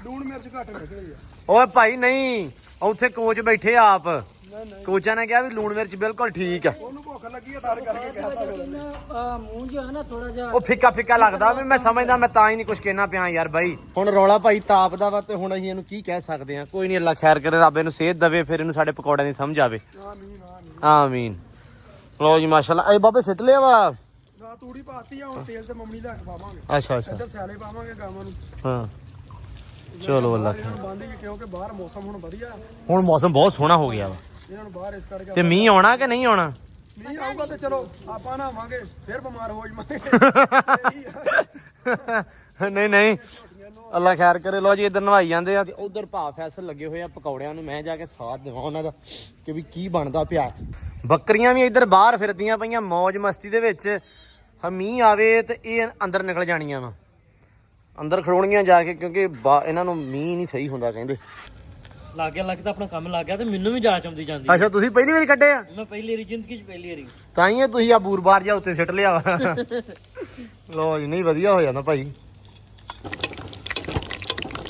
ਲੂਣ ਮਿਰਚ ਘੱਟ ਨਿਕਲੀ ਆ। ਓਏ ਭਾਈ ਨਹੀਂ, ਉੱਥੇ ਕੋਚ ਬੈਠੇ ਆ ਆਪ। ਨਹੀਂ ਕੋਚਾਂ ਨੇ ਕਿਹਾ ਵੀ ਲੂਣ ਮਿਰਚ ਬਿਲਕੁਲ ਠੀਕ ਆ। ਉਹਨੂੰ ਭੁੱਖ ਲੱਗੀ ਆ ਤਾਂ ਕਰਕੇ ਕਹਿਤਾ। ਮੂੰਹ ਜੋ ਹੈ ਨਾ ਥੋੜਾ ਜਿਹਾ ਉਹ ਫਿੱਕਾ ਫਿੱਕਾ ਲੱਗਦਾ ਵੀ ਮੈਂ ਸਮਝਦਾ, ਮੈਂ ਤਾਂ ਹੀ ਨਹੀਂ ਕੁਝ ਕਹਿਣਾ ਪਿਆ ਯਾਰ ਬਾਈ। ਹੁਣ ਰੌਲਾ ਭਾਈ ਤਾਪ ਦਾ ਵਾ ਤੇ ਹੁਣ ਅਸੀਂ ਇਹਨੂੰ ਕੀ ਕਹਿ ਸਕਦੇ ਆ। ਕੋਈ ਨਹੀਂ, ਅੱਲਾ ਖੈਰ ਕਰੇ, ਰੱਬ ਇਹਨੂੰ ਸਿਹਤ ਦੇਵੇ, ਫਿਰ ਇਹਨੂੰ ਸਾਡੇ ਪਕੌੜਿਆਂ ਦੀ ਸਮਝ ਆਵੇ। ਆਮੀਨ। ਲੋ ਜੀ ਮਾਸ਼ਾਅੱਲਾ। ਇਹ ਬਾਬੇ ਸਿੱਟ ਲਿਆ ਵਾ। ਨਾ ਤੂੜੀ ਪਾਤੀ ਆ, ਹੁਣ ਤੇਲ ਤੇ ਮੰਮੀ ਲੈ ਕੇ ਪਾਵਾਂਗੇ। ਅੱਛਾ ਅੱਛਾ ਇੱਧਰ ਸਿਆਲੇ ਪਾਵਾਂਗੇ ਗਾਵਾਂ ਨੂੰ। ਹਾਂ ਚਲੋ ਅੱਲਾ ਖੈਰ। ਬੰਦ ਹੀ ਕਿਉਂਕਿ ਬਾਹਰ ਮੌਸਮ ਹੁਣ ਵਧੀਆ। ਹੁਣ ਮੌਸਮ ਬਹੁਤ ਸੋਹਣਾ ਹੋ ਗਿਆ ਵਾ। ਇਹਨਾਂ ਨੂੰ ਬਾਹਰ ਇਸ ਕਰਕੇ ਤੇ ਮੀਂਹ ਆਉਣਾ ਕਿ ਨਹੀਂ ਆਉਣਾ? ਮੀਂਹ ਆਊਗਾ ਤੇ ਚਲੋ ਆਪਾਂ ਨਾ ਆਵਾਂਗੇ, ਫਿਰ ਬਿਮਾਰ ਹੋ ਜਾਵਾਂਗੇ। ਨਹੀਂ ਨਹੀਂ, ਅੱਲਾ ਖੈਰ ਕਰੇ। ਲੋ ਜੀ ਇੱਧਰ ਨਵਾਈ ਜਾਂਦੇ ਆ ਤੇ ਉਧਰ ਭਾ ਫੈਸਲ ਲੱਗੇ ਹੋਏ ਆ ਪਕੌੜਿਆਂ ਨੂੰ। ਮੈਂ ਜਾ ਕੇ ਸਾਥ ਦੇਵਾਂ ਉਹਨਾਂ ਦਾ ਕਿ ਵੀ ਕੀ ਬਣਦਾ ਪਿਆ। ਬੱਕਰੀਆਂ ਵੀ ਇੱਧਰ ਬਾਹਰ ਫਿਰਦੀਆਂ ਪਈਆਂ ਮੌਜ ਮਸਤੀ ਦੇ ਵਿੱਚ। ਮੀਂਹ ਆਵੇ ਤੇ ਇਹ ਅੰਦਰ ਨਿਕਲ ਜਾਣੀਆਂ ਵਾ, ਅੰਦਰ ਖੜੋਣੀਆਂ ਜਾ ਕੇ, ਕਿਉਂਕਿ ਇਹਨਾਂ ਨੂੰ ਮੀਂਹ ਨਹੀਂ ਸਹੀ ਹੁੰਦਾ ਕਹਿੰਦੇ। ਲੱਗ ਗਿਆ ਲੱਗਦਾ ਆਪਣਾ ਕੰਮ ਲੱਗ ਗਿਆ ਤੇ ਮੈਨੂੰ ਵੀ ਜਾਚ ਆਉਂਦੀ ਜਾਂਦੀ। ਅੱਛਾ ਤੁਸੀਂ ਪਹਿਲੀ ਵਾਰੀ ਕੱਢੇ ਆ? ਮੈਂ ਪਹਿਲੀ ਵਾਰੀ ਜ਼ਿੰਦਗੀ 'ਚ ਪਹਿਲੀ ਵਾਰੀ। ਤਾਂ ਹੀ ਤੁਸੀਂ ਆ ਬੂਰ-ਬਾਰ ਜਾ ਉੱਤੇ ਸਿੱਟ ਲਿਆ ਵਾ। ਲੋ ਜੀ ਨਹੀਂ ਵਧੀਆ ਹੋ ਜਾਂਦਾ ਭਾਈ।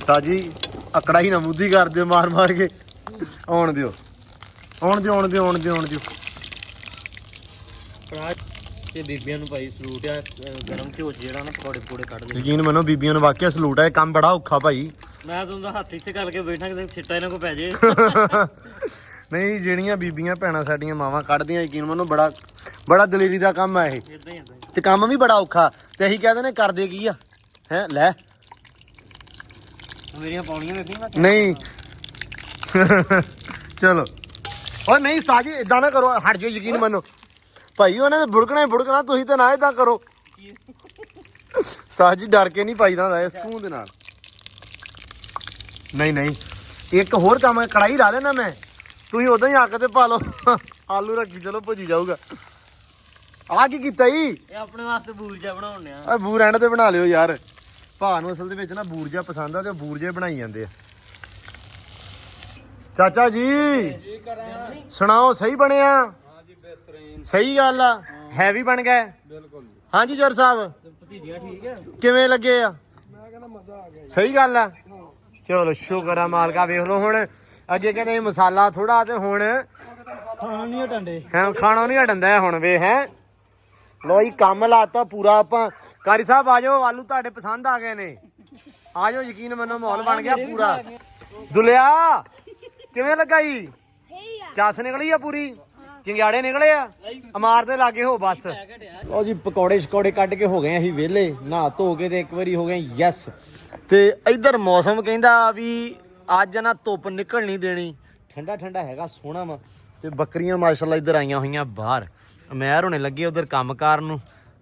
ਸਾਜੀ ਅਕੜਾ ਹੀ ਨਾ ਮੁੱਦੀ ਕਰ ਦਿਓ ਮਾਰ ਮਾਰ ਕੇ। ਆਉਣ ਦਿਓ ਆਉਣ ਦਿਓ ਆਉਣ ਦਿਓ ਆਉਣ ਦਿਓ ਆਉਣ ਦਿਓ। ਤੇ ਬੀਬੀਆਂ ਨੂੰ ਭਾਈ ਸਲੂਟ ਆ, ਗਰਮ ਘਿਓ 'ਚ ਜਿਹੜਾ ਨਾ ਪਕੌੜੇ ਪਕੌੜੇ ਕੱਢ ਲੈ। ਯਕੀਨ ਮੰਨੋ ਬੀਬੀਆਂ ਨੂੰ ਵਾਕਿਆ ਸਲੂਟ ਹੈ। ਇਹ ਕੰਮ ਬੜਾ ਔਖਾ ਭਾਈ। ਮੈਂ ਤਾਂ ਉਹਦਾ ਹੱਥ ਇੱਥੇ ਕਰਕੇ ਬੈਠਾ ਕਿਤੇ ਛਿੱਟਾ ਇਹਨਾਂ ਕੋ ਪੈ ਜੇ। ਨਹੀਂ ਜਿਹੜੀਆਂ ਬੀਬੀਆਂ ਭੈਣਾਂ ਸਾਡੀਆਂ ਮਾਵਾਂ ਕੱਢਦੀਆਂ, ਯਕੀਨ ਮੰਨੋ ਬੜਾ ਬੜਾ ਦਲੇਰੀ ਦਾ ਕੰਮ ਹੈ ਇਹ। ਇਦਾਂ ਹੀ ਤੇ ਕੰਮ ਵੀ ਬੜਾ ਔਖਾ। ਤੇ ਅਸੀਂ ਕਹਿੰਦੇ ਨੇ ਕਰਦੇ ਕੀ ਆ ਹੈ ਲੈ ਮੇਰੀਆਂ ਪਾਉਣੀਆਂ ਵੇਖੀਆਂ ਨਹੀਂ। ਚਲੋ ਉਹ ਨਹੀਂ ਉਸਤਾਦ ਜੀ ਇਦਾਂ ਨਾ ਕਰੋ, ਹਟ ਜਾਓ। ਯਕੀਨ ਮੰਨੋ ਭਾਈ ਉਹਨਾਂ ਨੇ ਬੁੜਕਣਾ ਹੀ ਬੁੜਕਣਾ, ਤੁਸੀਂ ਤਾਂ ਨਾ ਇਦਾਂ ਕਰੋ। ਉਸਤਾਦ ਜੀ ਡਰ ਕੇ ਨਹੀਂ ਪਾਈਦਾ ਹੁੰਦਾ, ਸਕੂਨ ਦੇ ਨਾਲ। ਨਹੀਂ ਨਹੀਂ, ਇੱਕ ਹੋਰ ਕੰਮ, ਕੜਾਈ ਲਾ ਲੈਣਾ ਮੈਂ, ਤੁਸੀਂ ਉਦਾਂ ਹੀ ਅੱਗ ਤੇ ਪਾ ਲਓ, ਆਲੂ ਰੱਖੀ ਚਲੋ ਭੁੱਜੀ ਜਾਊਗਾ। ਆਹ ਕੀ ਕੀਤਾ ਜੀ? ਇਹ ਆਪਣੇ ਵਾਸਤੇ ਬੂਰਜਾ ਬਣਾਉਣੇ ਆ। ਆ ਬੂਰ ਐਂਡ ਤੇ ਬਣਾ ਲਿਓ ਯਾਰ, ਭਾ ਨੂੰ ਅਸਲ ਦੇ ਵਿੱਚ ਨਾ ਬੂਰਜਾ ਪਸੰਦ ਆ ਤੇ ਬੂਰਜੇ ਬਣਾਈ ਜਾਂਦੇ ਆ। ਚਾਚਾ ਜੀ ਸੁਣਾਓ, ਸਹੀ ਬਣਿਆ? ਹਾਂਜੀ ਬਿਹਤਰੀਨ, ਸਹੀ ਗੱਲ ਆ, ਹੈਵੀ ਬਣ ਗਏ। ਬਿਲਕੁਲ ਹਾਂਜੀ ਜੋਰ ਸਾਹਿਬ, ਭਤੀਜੀਆਂ ਠੀਕ ਆ? ਕਿਵੇਂ ਲੱਗੇ ਆ? ਮੈਂ ਕਹਿੰਦਾ ਮਜ਼ਾ ਆ ਗਿਆ। ਸਹੀ ਗੱਲ ਆ, ਚਲੋ ਸ਼ੁਕਰ ਆ ਮਾਲਕਾ। ਵੇਖ ਲਓ ਹੁਣ, ਅੱਗੇ ਕਹਿੰਦੇ ਮਸਾਲਾ ਥੋੜਾ ਤੇ ਹੁਣ ਖਾਣਾ ਨਹੀਂ ਹਟਾਂਦੇ, ਖਾਣਾ ਨਹੀਂ ਹਟਦਾ ਹੁਣ। ਵੇ ਹੈ ਲੋ ਜੀ, ਕੰਮ ਲਾਤਾ ਪੂਰਾ ਆਪਾਂ। ਕਾਰੀ ਸਾਹਿਬ ਆ ਜਾਓ, ਆਲੂ ਤੁਹਾਡੇ ਪਸੰਦ ਆ ਗਏ ਨੇ, ਆ ਜਾਓ, ਯਕੀਨ ਮੰਨੋ ਮਾਹੌਲ ਬਣ ਗਿਆ ਪੂਰਾ। ਦੁਲਿਆ ਕਿਵੇਂ ਲੱਗਾ ਜੀ? ਚੱਸ ਨਿਕਲੀ ਆ ਪੂਰੀ, ਚਿੰਗਿਆੜੇ ਨਿਕਲੇ ਆ, ਅਮਾਰ ਦੇ ਲਾਗੇ ਹੋ ਬਸ। ਲੋ ਜੀ ਪਕੌੜੇ ਸ਼ਕੌੜੇ ਕੱਢ ਕੇ ਹੋ ਗਏ ਅਸੀਂ ਵਿਹਲੇ, ਨਹਾ ਧੋ ਕੇ ਤੇ ਇੱਕ ਵਾਰੀ ਹੋ ਗਏ ਯੈਸ। ਤੇ ਇੱਧਰ ਮੌਸਮ ਕਹਿੰਦਾ ਵੀ ਅੱਜ ਨਾ ਧੁੱਪ ਨਿਕਲ ਨਹੀਂ ਦੇਣੀ, ਠੰਡਾ ਠੰਡਾ ਹੈਗਾ, ਸੋਹਣਾ ਵਾ। ਤੇ ਬੱਕਰੀਆਂ ਮਾਸ਼ਾਅੱਲਾ ਇੱਧਰ ਆਈਆਂ ਹੋਈਆਂ ਬਾਹਰ, ਅਮੈਰ ਹੋਣੇ ਲੱਗੇ ਉਧਰ ਕੰਮ ਕਾਰ ਨੂੰ,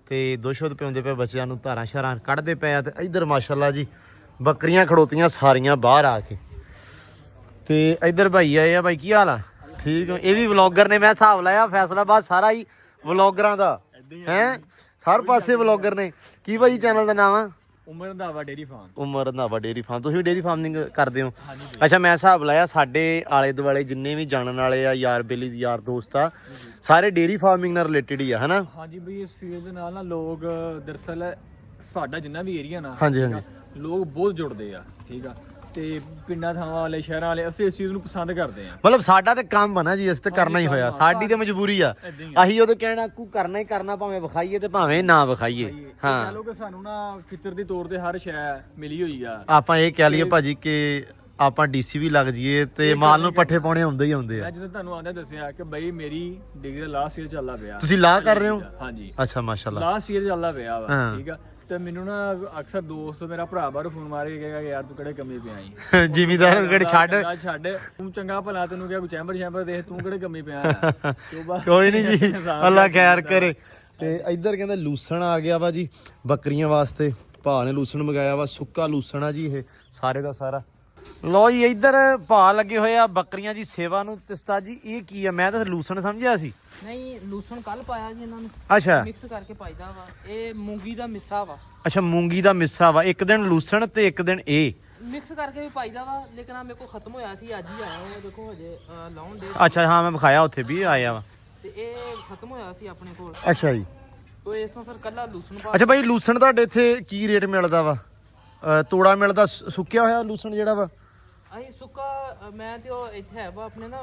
ਤੇ ਦੁੱਧ ਪਿਆਉਂਦੇ ਪਏ ਬੱਚਿਆਂ ਨੂੰ, ਧਾਰਾਂ ਸ਼ਾਰਾਂ ਕੱਢਦੇ ਪਏ ਆ। ਤੇ ਇੱਧਰ ਮਾਸ਼ਾਅੱਲਾ ਜੀ ਬੱਕਰੀਆਂ ਖੜੋਤੀਆਂ ਸਾਰੀਆਂ ਬਾਹਰ ਆ ਕੇ। ਤੇ ਇੱਧਰ ਭਾਈ ਆਏ ਆ। ਭਾਈ ਕੀ ਹਾਲ ਆ? ਠੀਕ, ਇਹ ਵੀ ਵਲੌਗਰ ਨੇ, ਮੈਂ ਹਿਸਾਬ ਲਾਇਆ ਫੈਸਲਾਬਾਦ ਸਾਰਾ ਹੀ ਵਲੌਗਰਾਂ ਦਾ ਹੈ, ਹਰ ਪਾਸੇ ਵਲੌਗਰ ਨੇ। ਕੀ ਭਾਈ ਚੈਨਲ ਦਾ ਨਾਮ ਆ? ਉਮਰ ਰੰਧਾਵਾ ਡੇਰੀ ਫਾਰਮ। ਉਮਰ ਰੰਧਾਵਾ ਡੇਰੀ ਫਾਰਮ। ਤੁਸੀਂ ਵੀ ਡੇਰੀ ਫਾਰਮਿੰਗ ਕਰਦੇ ਹੋ? ਅੱਛਾ, ਮੈਂ ਹਿਸਾਬ ਲਾਇਆ ਸਾਡੇ ਆਲੇ ਦੁਆਲੇ ਜਿੰਨੇ ਵੀ ਜਾਣਨ ਵਾਲੇ ਆ, ਯਾਰ ਬੇਲੀ ਯਾਰ ਦੋਸਤ ਆ, ਸਾਰੇ ਡੇਰੀ ਫਾਰਮਿੰਗ ਨਾਲ ਰਿਲੇਟਡ ਹੀ ਆ, ਹਨਾ? ਹਾਂਜੀ ਬਈ, ਇਸ ਫੀਲਡ ਦੇ ਨਾਲ ਨਾ ਲੋਕ ਦਰਅਸਲ ਸਾਡਾ ਜਿੰਨਾ ਵੀ ਏਰੀਆ ਨਾ, ਹਾਂਜੀ ਹਾਂਜੀ, ਲੋਕ ਬਹੁਤ ਜੁੜਦੇ ਆ, ਠੀਕ ਆ। ਤੇ ਪਿੰਡਾਂ ਥਾਵਾਂ ਵਾਲੇ, ਸ਼ਹਿਰਾਂ ਵਾਲੇ, ਅਸੀਂ ਇਸ ਚੀਜ਼ ਨੂੰ ਪਸੰਦ ਕਰਦੇ ਆ। ਮਤਲਬ ਸਾਡਾ ਤੇ ਕੰਮ ਆ ਨਾ ਜੀ, ਅਸੀਂ ਤੇ ਕਰਨਾ ਹੀ ਹੋਇਆ, ਸਾਡੀ ਤੇ ਮਜਬੂਰੀ ਆ। ਏਦਾਂ ਹੀ ਅਸੀਂ ਉਹਦੇ ਕਹਿਣਾ ਕੋ ਕਰਨਾ ਹੀ ਕਰਨਾ, ਭਾਵੇਂ ਵਿਖਾਈਏ ਤੇ ਭਾਵੇਂ ਨਾ ਵਿਖਾਈਏ। ਹਾਂ, ਕਹ ਲੋ ਕਿ ਸਾਨੂੰ ਨਾ ਫਿਤਰ ਦੀ ਤੌਰ ਤੇ ਹਰ ਸ਼ੈ ਮਿਲੀ ਹੋਈ ਆ। ਆਪਾਂ ਇਹ ਕਹਿ ਲਈਏ ਭਾਜੀ ਕਿ ਆਪਾਂ ਡੀਸੀ ਵੀ ਲੱਗ ਜਾਈਏ ਤੇ ਮਾਲ ਨੂੰ ਪੱਠੇ ਪਾਉਣੇ ਆਉਂਦੇ ਹੀ ਆਉਂਦੇ ਆ। ਮੈਂ ਜਦੋਂ ਤੁਹਾਨੂੰ ਆਂਦਾ ਦੱਸਿਆ ਕਿ ਬਈ ਮੇਰੀ ਡਿਗਰੀ ਦਾ ਲਾਸਟ ਈਅਰ ਚੱਲਦਾ ਪਿਆ। ਤੁਸੀਂ ਲਾ ਕਰ ਰਹੇ ਹੋ? ਹਾਂਜੀ, ਅੱਛਾ ਮਾਸ਼ਾਅੱਲਾ, ਲਾਸਟ ਈਅਰ ਚੱਲਦਾ ਪਿਆ ਵਾ, ਹਾਂ। ਠੀਕ ਆ। ਤੇ ਮੈਨੂੰ ਨਾ ਅਕਸਰ ਦੋਸਤ, ਮੇਰਾ ਭਰਾ ਬਾਹਰੋਂ ਫੋਨ ਮਾਰ ਕੇ ਕਹੇਗਾ ਯਾਰ ਤੂੰ ਕਿਹੜੇ ਕੰਮੇ ਪਿਆ ਈ, ਜ਼ਿਮੀਦਾਰ ਨੂੰ ਕਿਹੜੇ ਛੱਡ। ਛੱਡ, ਤੂੰ ਚੰਗਾ ਭਲਾ, ਤੈਨੂੰ ਕਿਹਾ ਕੋਈ ਚੈਂਬਰ ਦੇਖ, ਤੂੰ ਕਿਹੜੇ ਕੰਮੇ ਪਿਆ ਆ। ਕੋਈ ਨਹੀਂ ਜੀ, ਅੱਲਾ ਖੈਰ ਕਰੇ। ਤੇ ਇੱਧਰ ਕਹਿੰਦਾ ਲੂਸਣ ਆ ਗਿਆ ਵਾ ਜੀ ਬੱਕਰੀਆਂ ਵਾਸਤੇ, ਭਾ ਨੇ ਲੂਸਣ ਮੰਗਾਇਆ ਵਾ, ਸੁੱਕਾ ਲੂਸਣ ਆ ਜੀ ਇਹ ਸਾਰੇ ਦਾ ਸਾਰਾ। ਲੋ ਜੀ ਇੱਧਰ ਭਾ ਲੱਗੇ ਹੋਏ ਆ ਬੱਕਰੀਆਂ ਦੀ ਸੇਵਾ ਨੂੰ। ਤੇ ਉਸਤਾਦ ਜੀ ਇਹ ਕੀ ਆ? ਮੈਂ ਤਾਂ ਲੂਸਣ ਸਮਝਿਆ ਸੀ। ਨਹੀਂ, ਲੂਸਣ ਕੱਲ ਪਾਇਆ ਜੀ ਇਹਨਾਂ ਨੂੰ, ਅੱਛਾ ਮਿਕਸ ਕਰਕੇ ਪਾਈਦਾ ਵਾ। ਇਹ ਮੂੰਗੀ ਦਾ ਮਿੱਸਾ ਵਾ, ਅੱਛਾ, ਮੂੰਗੀ ਦਾ ਮਿੱਸਾ ਵਾ। ਇੱਕ ਦਿਨ ਲੂਸਣ ਤੇ ਇੱਕ ਦਿਨ ਇਹ ਮਿਕਸ ਕਰਕੇ ਵੀ ਪਾਈਦਾ ਵਾ। ਲੇਕਿਨ ਆ ਮੇਰੇ ਕੋਲ ਖਤਮ ਹੋਇਆ ਸੀ, ਅੱਜ ਹੀ ਆਇਆ ਉਹ ਦੇਖੋ, ਹਜੇ ਲਾਉਣ ਦੇ। ਅੱਛਾ, ਹਾਂ ਮੈਂ ਵਿਖਾਇਆ ਉੱਥੇ ਵੀ ਆਇਆ ਵਾ। ਤੇ ਇਹ ਖਤਮ ਹੋਇਆ ਸੀ ਆਪਣੇ ਕੋਲ, ਅੱਛਾ ਜੀ, ਤੋ ਇਸ ਤੋਂ ਫਿਰ ਕੱਲਾ ਲੂਸਣ ਪਾ। ਅੱਛਾ ਭਾਈ, ਲੂਸਣ ਤੁਹਾਡੇ ਇੱਥੇ ਕੀ ਰੇਟ ਮਿਲਦਾ ਵਾ? ਤੋੜਾ ਮਿਲਦਾ ਸੁੱਕਿਆ ਹੋਇਆ ਲੂਸਣ ਜਿਹੜਾ ਵਾ? ਅਸੀਂ ਸੁੱਕਾ, ਮੈਂ ਤੇ ਉਹ ਇੱਥੇ ਹੈ ਵਾ ਆਪਣੇ ਨਾ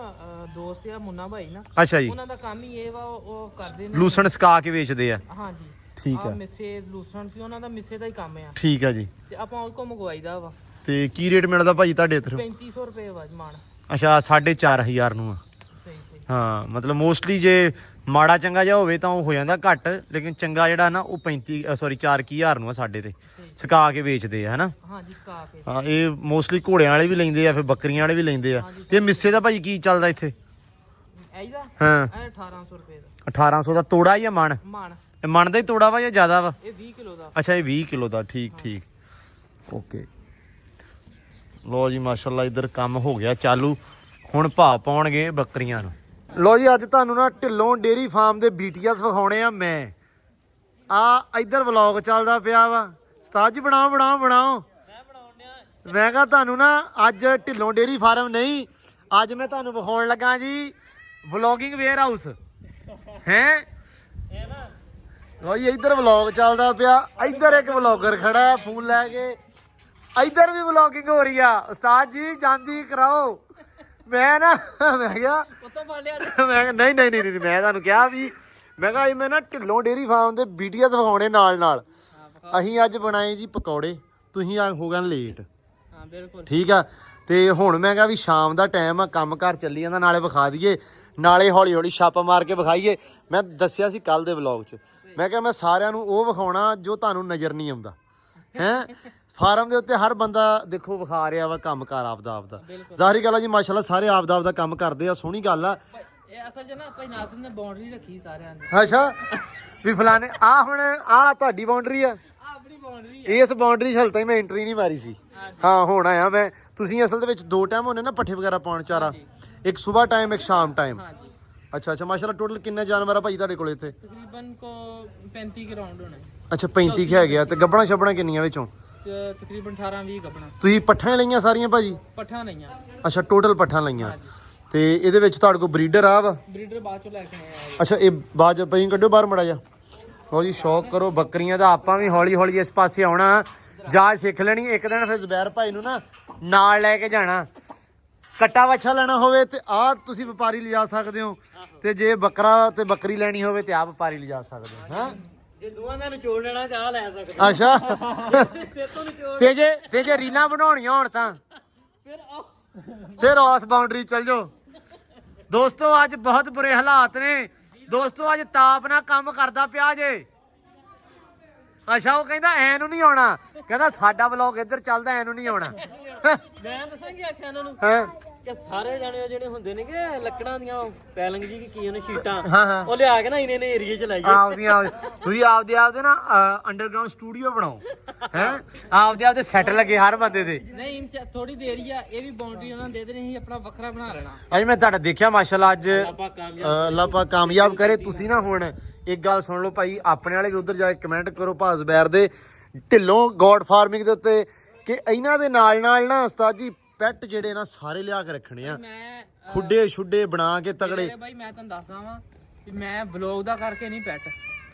ਦੋਸਤ ਆ ਮੁੰਨਾ ਭਾਈ ਨਾ, ਅੱਛਾ ਜੀ, ਉਹਨਾਂ ਦਾ ਕੰਮ ਹੀ ਇਹ ਵਾ, ਉਹ ਕਰਦੇ ਨੇ ਲੂਸਣ ਸੁਕਾ ਕੇ ਵੇਚਦੇ ਆ। ਹਾਂਜੀ, ਠੀਕ ਆ, ਮਿੱਸੇ ਲੂਸਣ ਵੀ ਉਹਨਾਂ ਦਾ ਮਿੱਸੇ ਦਾ ਹੀ ਕੰਮ ਆ। ਠੀਕ ਆ ਜੀ। ਤੇ ਆਪਾਂ ਉਹ ਕੋ ਮੰਗਵਾਈਦਾ ਵਾ। ਤੇ ਕੀ ਰੇਟ ਮਿਲਦਾ ਭਾਜੀ ਤੁਹਾਡੇ ਇੱਥੇ? 3500 ਰੁਪਏ ਵਾ ਜਮਾਨ। ਅੱਛਾ, 4500 ਨੂੰ ਆ। ਸਹੀ ਸਹੀ। ਹਾਂ, ਮਤਲਬ ਮੋਸਟਲੀ ਜੇ ਮਾੜਾ ਚੰਗਾ ਜਿਹਾ ਹੋਵੇ ਤਾਂ ਉਹ ਹੋ ਜਾਂਦਾ ਘੱਟ, ਲੇਕਿਨ ਚੰਗਾ ਜਿਹੜਾ ਨਾ ਉਹ 4000 ਨੂੰ ਆ ਸਾਡੇ ਤੇ, ਸੁਕਾ ਕੇ ਵੇਚਦੇ ਆ, ਹਨਾ? ਹਾਂਜੀ, ਸੁਕਾ ਕੇ। ਹਾਂ, ਇਹ ਮੋਸਟਲੀ ਘੋੜਿਆਂ ਵਾਲੇ ਵੀ ਲੈਂਦੇ ਆ, ਫਿਰ ਬੱਕਰੀਆਂ ਵਾਲੇ ਵੀ ਲੈਂਦੇ ਆ। ਤੇ ਮਿੱਸੇ ਦਾ ਭਾਜੀ ਕੀ ਚੱਲਦਾ ਇੱਥੇ? ਇਹਦਾ ਹਾਂ, ਇਹ 1800 ਰੁਪਏ ਦਾ 1800 ਦਾ ਤੋੜਾ ਜਾਂ ਮਣ? ਮਣ। ਇਹ ਮਣ ਦਾ ਹੀ ਤੋੜਾ ਵਾ ਜਾਂ ਜ਼ਿਆਦਾ ਵਾ? ਇਹ 20 ਕਿਲੋ ਦਾ। ਅੱਛਾ, ਇਹ 20 ਕਿਲੋ ਦਾ। ਠੀਕ ਠੀਕ, ਓਕੇ। ਲੋ ਜੀ ਮਾਸ਼ਾਅੱਲਾ ਇੱਧਰ ਕੰਮ ਹੋ ਗਿਆ ਚਾਲੂ, ਹੁਣ ਭਾ ਪਾਉਣਗੇ ਬੱਕਰੀਆਂ ਨੂੰ। ਲੋ ਜੀ ਅੱਜ ਤੁਹਾਨੂੰ ਨਾ ਢਿੱਲੋਂ ਡੇਰੀ ਫਾਰਮ ਦੇ BTS ਵਿਖਾਉਣੇ ਆ। ਮੈਂ ਇੱਧਰ ਵਲੌਗ ਚੱਲਦਾ ਪਿਆ ਵਾ। ਉਸਤਾਦ ਜੀ ਬਣਾਓ ਬਣਾਓ ਬਣਾਓ। ਮੈਂ ਕਿਹਾ ਤੁਹਾਨੂੰ ਨਾ ਅੱਜ ਢਿੱਲੋਂ ਡੇਰੀ ਫਾਰਮ ਨਹੀਂ, ਅੱਜ ਮੈਂ ਤੁਹਾਨੂੰ ਵਿਖਾਉਣ ਲੱਗਾ ਜੀ ਵਲੌਗਿੰਗ ਵੇਅਰ ਹਾਊਸ ਹੈ। ਲੋ ਜੀ ਇੱਧਰ ਵਲੌਗ ਚੱਲਦਾ ਪਿਆ, ਇੱਧਰ ਇੱਕ ਵਲੌਗਰ ਖੜਾ ਫੋਨ ਲੈ ਕੇ, ਇੱਧਰ ਵੀ ਵਲੌਗਿੰਗ ਹੋ ਰਹੀ ਆ। ਉਸਤਾਦ ਜੀ ਜਾਂਦੀ ਕਰਾਓ। ਮੈਂ ਕਿਹਾ ਨਹੀਂ ਨਹੀਂ ਨਹੀਂ, ਮੈਂ ਤੁਹਾਨੂੰ ਕਿਹਾ ਵੀ, ਮੈਂ ਕਿਹਾ ਮੈਂ ਨਾ ਢਿੱਲੋਂ ਡੇਰੀ ਫਾਰਮ ਦੇ BTS ਵਿਖਾਉਣੇ ਨਾਲ ਨਾਲ। ਅਸੀਂ ਅੱਜ ਬਣਾਏ ਜੀ ਪਕੌੜੇ, ਤੁਸੀਂ ਹੋ ਗਏ ਲੇਟ। ਹਾਂ ਬਿਲਕੁਲ ਠੀਕ ਆ। ਤੇ ਹੁਣ ਮੈਂ ਕਿਹਾ ਵੀ ਸ਼ਾਮ ਦਾ ਟਾਈਮ ਆ, ਕੰਮ ਘਰ ਚੱਲੀ ਜਾਂਦਾ, ਨਾਲੇ ਵਿਖਾ ਦਈਏ, ਨਾਲੇ ਹੌਲੀ ਹੌਲੀ ਛਾਪਾ ਮਾਰ ਕੇ ਵਿਖਾਈਏ। ਮੈਂ ਦੱਸਿਆ ਸੀ ਕੱਲ ਦੇ ਵਲੌਗ 'ਚ, ਮੈਂ ਕਿਹਾ ਮੈਂ ਸਾਰਿਆਂ ਨੂੰ ਉਹ ਵਿਖਾਉਣਾ ਜੋ ਤੁਹਾਨੂੰ ਨਜ਼ਰ ਨਹੀਂ ਆਉਂਦਾ ਹੈ। ਫਾਰਮ ਦੇ ਉੱਤੇ ਹਰ ਬੰਦਾ ਦੇਖੋ ਵਿਖਾ ਰਿਹਾ ਵਾ ਕੰਮ ਕਾਰ ਆਪਦਾ ਜ਼ਾਹਰੀ ਗੱਲ ਆ ਜੀ। ਮਾਸ਼ਾਅੱਲਾ ਸਾਰੇ ਆਪਦਾ ਕੰਮ ਕਰਦੇ ਆ, ਸੋਹਣੀ ਗੱਲ ਆ। ਇਹ ਅਸਲ 'ਚ ਨਾ ਭਾਈ ਨਾਸਿਰ ਨੇ ਬਾਉਂਡਰੀ ਰੱਖੀ ਸਾਰਿਆਂ ਦੀ। ਅੱਛਾ, ਵੀ ਫਲਾਣੇ ਆ ਹੁਣ ਆ ਤੁਹਾਡੀ ਬਾਉਂਡਰੀ ਆ, ਆਪਣੀ ਇਸ ਬਾਉਂਡਰੀ ਹਲ ਤਾਈ ਮੈਂ ਐਂਟਰੀ ਨਹੀਂ ਮਾਰੀ ਸੀ। ਹਾਂ ਹੁਣ ਆਇਆ ਮੈਂ। ਤੁਸੀਂ ਅਸਲ ਦੇ ਵਿੱਚ 2 ਟਾਈਮ ਹੁੰਦੇ ਨਾ ਪੱਠੇ ਵਗੈਰਾ ਪਾਉਣ ਚਾਰਾ, ਇੱਕ ਸਵੇਰ ਟਾਈਮ ਇੱਕ ਸ਼ਾਮ ਟਾਈਮ। ਅੱਛਾ ਅੱਛਾ ਮਾਸ਼ਾਅੱਲਾ। ਟੋਟਲ ਕਿੰਨੇ ਜਾਨਵਰ ਆ ਭਾਈ ਤੁਹਾਡੇ ਕੋਲ ਇੱਥੇ? ਤਕਰੀਬਨ ਕੋ 35 ਕੇ ਰਾਉਂਡ ਹੋਣੇ। ਅੱਛਾ 35 ਹੈ ਗਿਆ। ਤੇ ਗੱਬਣਾ ਛੱਬਣਾ ਕਿੰਨੀਆਂ ਵਿੱਚੋਂ? ਤਕਰੀਬਨ 18-20 ਗੱਬਣਾ। ਤੁਸੀਂ ਪੱਠਾਂ ਲਈਆਂ ਸਾਰੀਆਂ ਭਾਜੀ? ਪੱਠਾਂ ਲਈਆਂ। ਅੱਛਾ ਟੋਟਲ ਪੱਠਾਂ ਲਈਆਂ। ਤੇ ਇਹਦੇ ਵਿੱਚ ਤੁਹਾਡੇ ਕੋਲ ਬਰੀਡਰ ਆ ਵਾ? ਬਰੀਡਰ ਬਾਅਦ ਚੋਂ ਲੈ ਕੇ ਆਏ ਆ। ਅੱਛਾ ਇਹ ਬਾਜ ਪਈ ਕੱਢੋ ਬਾਹਰ ਮੜਾ ਜਾ। ਲਓ ਜੀ ਸ਼ੌਕ ਕਰੋ ਬੱਕਰੀਆਂ ਦਾ। ਆਪਾਂ ਵੀ ਹੌਲੀ ਹੌਲੀ ਇਸ ਪਾਸੇ ਆਉਣਾ, ਜਾਚ ਸਿੱਖ ਲੈਣੀ ਇੱਕ ਦਿਨ। ਫਿਰ ਜ਼ੁਬੈਰ ਭਾਈ ਨੂੰ ਨਾ ਨਾਲ ਲੈ ਕੇ ਜਾਣਾ। ਕੱਟਾ ਵੱਛਾ ਲੈਣਾ ਹੋਵੇ ਤੇ ਆਹ ਤੁਸੀਂ ਵਪਾਰੀ ਲਿਜਾ ਸਕਦੇ ਹੋ, ਤੇ ਜੇ ਬੱਕਰਾ ਤੇ ਬੱਕਰੀ ਲੈਣੀ ਹੋਵੇ ਤੇ ਆਹ ਵਪਾਰੀ ਲਿਜਾ ਸਕਦੇ ਹੋ। ਹਾਂ ਜੇ ਦੋਵਾਂ ਦਾ ਨਿਚੋੜ ਲੈਣਾ ਚਾਹ ਲੈ ਸਕਦੇ। ਅੱਛਾ ਤੇ ਜੇ ਰੀਲਾਂ ਬਣਾਉਣੀਆਂ ਹੋਣ ਤਾਂ ਫਿਰ ਉਸ ਬਾਉਂਡਰੀ ਚੱਲ ਜਾਓ। ਦੋਸਤੋ ਅੱਜ ਬਹੁਤ ਬੁਰੇ ਹਾਲਾਤ ਨੇ ਦੋਸਤੋ। ਅੱਜ ਤਾਪ ਨਾਲ ਕੰਮ ਕਰਦਾ ਪਿਆ ਜੇ। ਅੱਛਾ ਉਹ ਕਹਿੰਦਾ ਐ ਨੂੰ ਨਹੀਂ ਆਉਣਾ, ਕਹਿੰਦਾ ਸਾਡਾ ਵਲੌਗ ਇੱਧਰ ਚੱਲਦਾ ਐ ਨੂੰ ਨਹੀਂ ਆਉਣਾ। ਮੈਂ ਦੱਸਾਂ ਕੀ ਆਖਿਆ ਇਹਨਾਂ ਨੂੰ ਕਿ ਸਾਰੇ ਜਾਣੇ ਜਿਹੜੇ ਹੁੰਦੇ ਨੇ ਕਿ ਲੱਕੜਾਂ ਦੀਆਂ ਪੈਲਿੰਗ ਜੀ ਕੀ ਉਹਨੇ ਸ਼ੀਟਾਂ ਉਹ ਲਿਆ ਕੇ ਨਾ ਇਹਨੇ ਨੇ ਏਰੀਏ ਚ ਲਾਈਏ। ਤੁਸੀਂ ਆਪਦੇ ਨਾ ਅੰਡਰਗਰਾਉਂਡ ਸਟੂਡੀਓ ਬਣਾਓ ਹੈ। ਆਪਦੇ ਸੈੱਟ ਲੱਗੇ ਹਰ ਬੰਦੇ ਦੇ। ਨਹੀਂ ਥੋੜੀ ਦੇਰ ਹੀ ਆ, ਇਹ ਵੀ ਬਾਉਂਡਰੀ ਉਹਨਾਂ ਦੇ ਦੇਣੀ ਸੀ, ਆਪਣਾ ਵੱਖਰਾ ਬਣਾ ਲੈਣਾ। ਅੱਜ ਮੈਂ ਤੁਹਾਡਾ ਦੇਖਿਆ ਮਾਸ਼ਾਅੱਲਾ। ਅੱਜ ਅੱਲਾਹ ਪਾਕ ਕਾਮਯਾਬ ਕਰੇ। ਤੁਸੀਂ ਨਾ ਹੁਣ ਇੱਕ ਗੱਲ ਸੁਣ ਲਓ ਭਾਈ, ਆਪਣੇ ਵਾਲੇ ਵੀ ਉਧਰ ਜਾ ਕੇ ਕਮੈਂਟ ਕਰੋ ਭਾਜ਼ ਬੈਰ ਦੇ ਢਿੱਲੋਂ ਗੋਡ ਫਾਰਮਿੰਗ ਦੇ ਉੱਤੇ ਕਿ ਇਹਨਾਂ ਦੇ ਨਾਲ ਨਾ ਉਸਤਾਦ ਜੀ ਪੈਟ ਜਿਹੜੇ ਨਾ ਸਾਰੇ ਲਿਆ ਕੇ ਰੱਖਣੇ ਆ। ਮੈਂ ਖੁੱਡੇ ਛੁੱਡੇ ਬਣਾ ਕੇ ਤਗੜੇ। ਭਾਈ ਮੈਂ ਤੁਹਾਨੂੰ ਦੱਸਦਾ ਵਾਂ ਕਿ ਮੈਂ ਵਲੌਗ ਦਾ ਕਰਕੇ ਨਹੀਂ ਪੈਟ,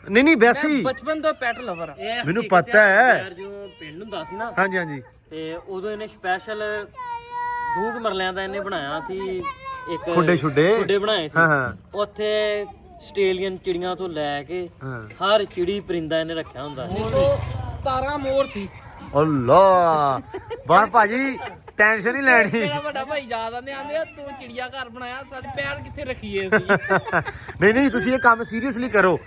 ਨਹੀਂ ਵੈਸੇ ਹੀ ਬਚਪਨ ਤੋਂ ਪੈਟ ਲਵਰ ਆ। ਮੈਨੂੰ ਪਤਾ ਹੈ। ਯਾਰ ਜੋ ਪਿੰਡ ਹੁੰਦਾ ਸੀ ਨਾ, ਹਾਂਜੀ ਹਾਂਜੀ, ਤੇ ਉਦੋਂ ਇਹਨੇ ਸਪੈਸ਼ਲ ਦੂਗ ਮਰਲਿਆਂ ਦਾ ਇਹਨੇ ਬਣਾਇਆ ਸੀ ਇੱਕ ਖੁੱਡੇ ਖੁੱਡੇ ਬਣਾਏ ਸੀ। ਹਾਂ ਉੱਥੇ ਆਸਟ੍ਰੇਲੀਅਨ ਚਿੜੀਆਂ ਤੋਂ ਲੈ ਕੇ ਹਾਂ। ਹਰ ਚਿੜੀ ਪਰਿੰਦਾ ਇਹਨੇ ਰੱਖਿਆ ਹੁੰਦਾ। ਦੇਖੋ 17 ਮੋਰ ਸੀ। ਅੱਲਾ ਬਾਹਰ ਭਾਜੀ ਟੈਨਸ਼ਨ ਨਹੀਂ ਲੈਣੀ। ਮੇਰਾ ਵੱਡਾ ਭਾਈ ਯਾਦ ਆਂਦੇ ਆ ਤੂੰ ਚਿੜੀਆ ਘਰ ਬਣਾਇਆ, ਸਾਡੇ ਪੈਰ ਕਿੱਥੇ ਰੱਖੀਏ ਅਸੀਂ। ਨਹੀਂ ਤੁਸੀਂ ਇਹ ਕੰਮ ਸੀਰੀਅਸਲੀ ਕਰੋ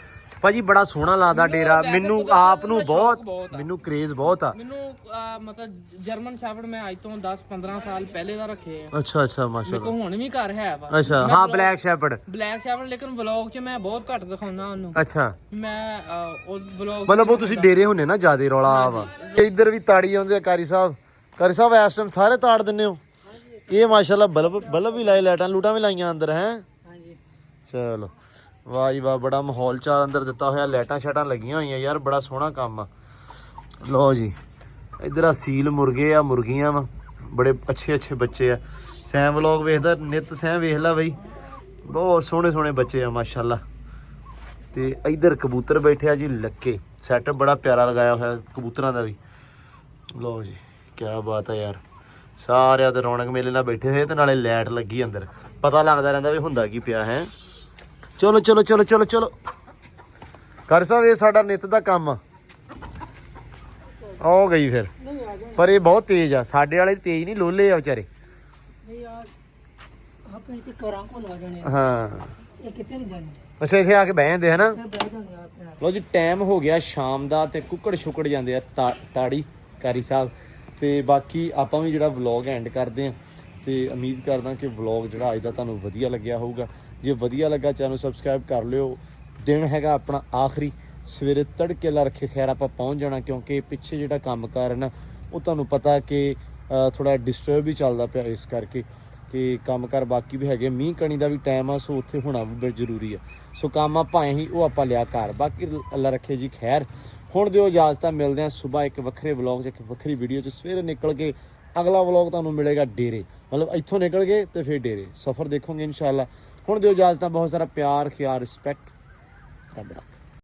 ਭਾਜੀ। ਬੜਾ ਸੋਹਣਾ ਲੱਗਦਾ ਡੇਰਾ। ਮੈਨੂੰ ਆਪ ਨੂੰ ਬਹੁਤ ਮੈਨੂੰ ਕਰੇਜ਼ ਬਹੁਤ ਆ। ਮੈਨੂੰ ਮਤਲਬ ਜਰਮਨ ਸ਼ੈਫਰਡ ਮੈਂ ਅੱਜ ਤੋਂ 10-15 ਸਾਲ ਪਹਿਲੇ ਦਾ ਰੱਖੇ ਆ। ਅੱਛਾ ਮੇਰੇ ਮਾਸ਼ਾਅੱਲਾ। ਕੋਲ ਹੁਣ ਵੀ ਘਰ ਹੈ ਵਾ। ਅੱਛਾ ਹਾਂ ਬਲੈਕ ਸ਼ੈਪਰਡ। ਬਲੈਕ ਸ਼ੈਫਰਡ ਲੇਕਿਨ ਵਲੌਗ 'ਚ ਮੈਂ ਬਹੁਤ ਘੱਟ ਦਿਖਾਉਂਦਾ ਉਹਨੂੰ। ਅੱਛਾ ਮੈਂ ਉਹ ਵਲੌਗ ਮਤਲਬ ਉਹ ਤੁਸੀਂ ਡੇਰੇ ਹੁੰਨੇ ਨਾ ਜਿਆਦੇ ਰੌਲਾ ਆ ਵਾ। ਇੱਧਰ ਵੀ ਤਾੜੀ ਆਉਂਦੇ ਆ ਕਾਰੀ ਸਾਹਿਬ ਇਸ ਟਾਈਮ ਸਾਰੇ ਤਾੜ ਦਿੰਨੇ ਹੋ। ਇਹ ਮਾਸ਼ਾਅੱਲਾ ਬਲਬ ਵੀ ਲਾਏ, ਲਾਈਟਾਂ ਲੂਟਾਂ ਵੀ ਲਾਈਆਂ ਅੰਦਰ ਹੈ। ਹਾਂਜੀ ਚਲੋ ਵਾਹ ਜੀ ਵਾਹ, ਬੜਾ ਮਾਹੌਲ ਚਾਰ ਅੰਦਰ ਦਿੱਤਾ ਹੋਇਆ। ਲਾਈਟਾਂ ਸ਼ਾਟਾਂ ਲੱਗੀਆਂ ਹੋਈਆਂ ਯਾਰ, ਬੜਾ ਸੋਹਣਾ ਕੰਮ ਆ। ਲਓ ਜੀ ਇੱਧਰ ਆ ਸੀਲ ਮੁਰਗੇ ਆ, ਮੁਰਗੀਆਂ ਵਾ, ਬੜੇ ਅੱਛੇ ਬੱਚੇ ਆ। ਸੈਮ ਵਲੌਗ ਵੇਖਦਾ ਨਿੱਤ। ਸੈਮ ਵੇਖ ਲਾ ਬਈ, ਬਹੁਤ ਸੋਹਣੇ ਬੱਚੇ ਆ ਮਾਸ਼ਾਅੱਲਾ। ਤੇ ਇੱਧਰ ਕਬੂਤਰ ਬੈਠੇ ਆ ਜੀ ਲੱਕੇ। ਸੈਟਅਪ ਬੜਾ ਪਿਆਰਾ ਲਗਾਇਆ ਹੋਇਆ ਕਬੂਤਰਾਂ ਦਾ ਵੀ। ਲਓ ਜੀ ਕਿਆ ਬਾਤ ਆ ਯਾਰ। ਸਾਰਿਆਂ ਤੇ ਰੌਣਕ ਮੇਲੇ ਨਾਲ ਬੈਠੇ ਹੋਏ ਤੇ ਨਾਲੇ ਲਾਈਟ ਲੱਗੀ ਅੰਦਰ, ਪਤਾ ਲੱਗਦਾ ਰਹਿੰਦਾ ਵੀ ਹੁੰਦਾ ਕੀ ਪਿਆ ਹੈ। ਚਲੋ ਕਰ ਸਾਹਿਬ ਇਹ ਸਾਡਾ ਨਿੱਤ ਦਾ ਕੰਮ ਆ। ਹੋ ਗਈ ਫਿਰ, ਪਰ ਇਹ ਬਹੁਤ ਤੇਜ਼ ਆ। ਸਾਡੇ ਵਾਲੇ ਤੇਜ਼ ਨਹੀਂ, ਲੋਲੇ ਆ ਵਿਚਾਰੇ। ਹਾਂ ਅੱਛਾ ਇੱਥੇ ਆ ਕੇ ਬਹਿ ਜਾਂਦੇ ਹਨਾ। ਲਓ ਜੀ ਟਾਈਮ ਹੋ ਗਿਆ ਸ਼ਾਮ ਦਾ ਤੇ ਕੁੱਕੜ ਛੁੱਕੜ ਜਾਂਦੇ ਆ ਤਾੜੀ ਕਾਰੀ ਸਾਹਿਬ। ਤੇ ਬਾਕੀ ਆਪਾਂ ਵੀ ਜਿਹੜਾ ਵਲੌਗ ਐਂਡ ਕਰਦੇ ਆ ਤੇ ਉਮੀਦ ਕਰਦਾ ਕਿ ਵਲੌਗ ਜਿਹੜਾ ਅੱਜ ਦਾ ਤੁਹਾਨੂੰ ਵਧੀਆ ਲੱਗਿਆ ਹੋਊਗਾ। ਜੇ ਵਧੀਆ ਲੱਗਾ ਚੈਨਲ ਸਬਸਕ੍ਰਾਈਬ ਕਰ ਲਿਓ। ਦਿਨ ਹੈਗਾ ਆਪਣਾ ਆਖਰੀ, ਸਵੇਰੇ ਤੜਕੇ ਲਾ ਰੱਖੇ ਖੈਰ ਆਪਾਂ ਪਹੁੰਚ ਜਾਣਾ, ਕਿਉਂਕਿ ਪਿੱਛੇ ਜਿਹੜਾ ਕੰਮ ਕਾਰ ਹੈ ਨਾ ਉਹ ਤੁਹਾਨੂੰ ਪਤਾ ਕਿ ਥੋੜਾ ਡਿਸਟਰਬ ਵੀ ਚੱਲਦਾ ਪਿਆ, ਇਸ ਕਰਕੇ ਕਿ ਕੰਮ ਕਾਰ ਬਾਕੀ ਵੀ ਹੈਗੇ। ਮੀਂਹ ਕਣੀ ਦਾ ਵੀ ਟਾਈਮ ਆ, ਸੋ ਉੱਥੇ ਹੋਣਾ ਵੀ ਬਹੁਤ ਜ਼ਰੂਰੀ ਆ। ਸੋ ਕੰਮ ਆਪਾਂ ਹੀ ਉਹ ਆਪਾਂ ਲਿਆ ਘਰ। ਬਾਕੀ ਅੱਲਾ ਰੱਖੇ ਜੀ ਖੈਰ। ਹੁਣ ਦਿਓ ਇਜਾਜ਼ਤ, ਮਿਲਦੇ ਹਾਂ ਸੁਬਾਹ ਇੱਕ ਵੱਖਰੇ ਵਲੌਗ 'ਚ, ਇੱਕ ਵੱਖਰੀ ਵੀਡੀਓ 'ਚ। ਸਵੇਰੇ ਨਿਕਲ ਕੇ ਅਗਲਾ ਵਲੌਗ ਤੁਹਾਨੂੰ ਮਿਲੇਗਾ ਡੇਰੇ, ਮਤਲਬ ਇੱਥੋਂ ਨਿਕਲ ਗਏ ਤੇ ਫਿਰ ਡੇਰੇ ਸਫ਼ਰ ਦੇਖੋਗੇ ਇਨਸ਼ਾਅੱਲਾ। ਹੁਣ ਦਿਓ ਇਜਾਜ਼ਤ, ਬਹੁਤ ਸਾਰਾ ਪਿਆਰ ਖਿਆਲ ਰਿਸਪੈਕਟ। ਰੱਬ ਰੱਖ।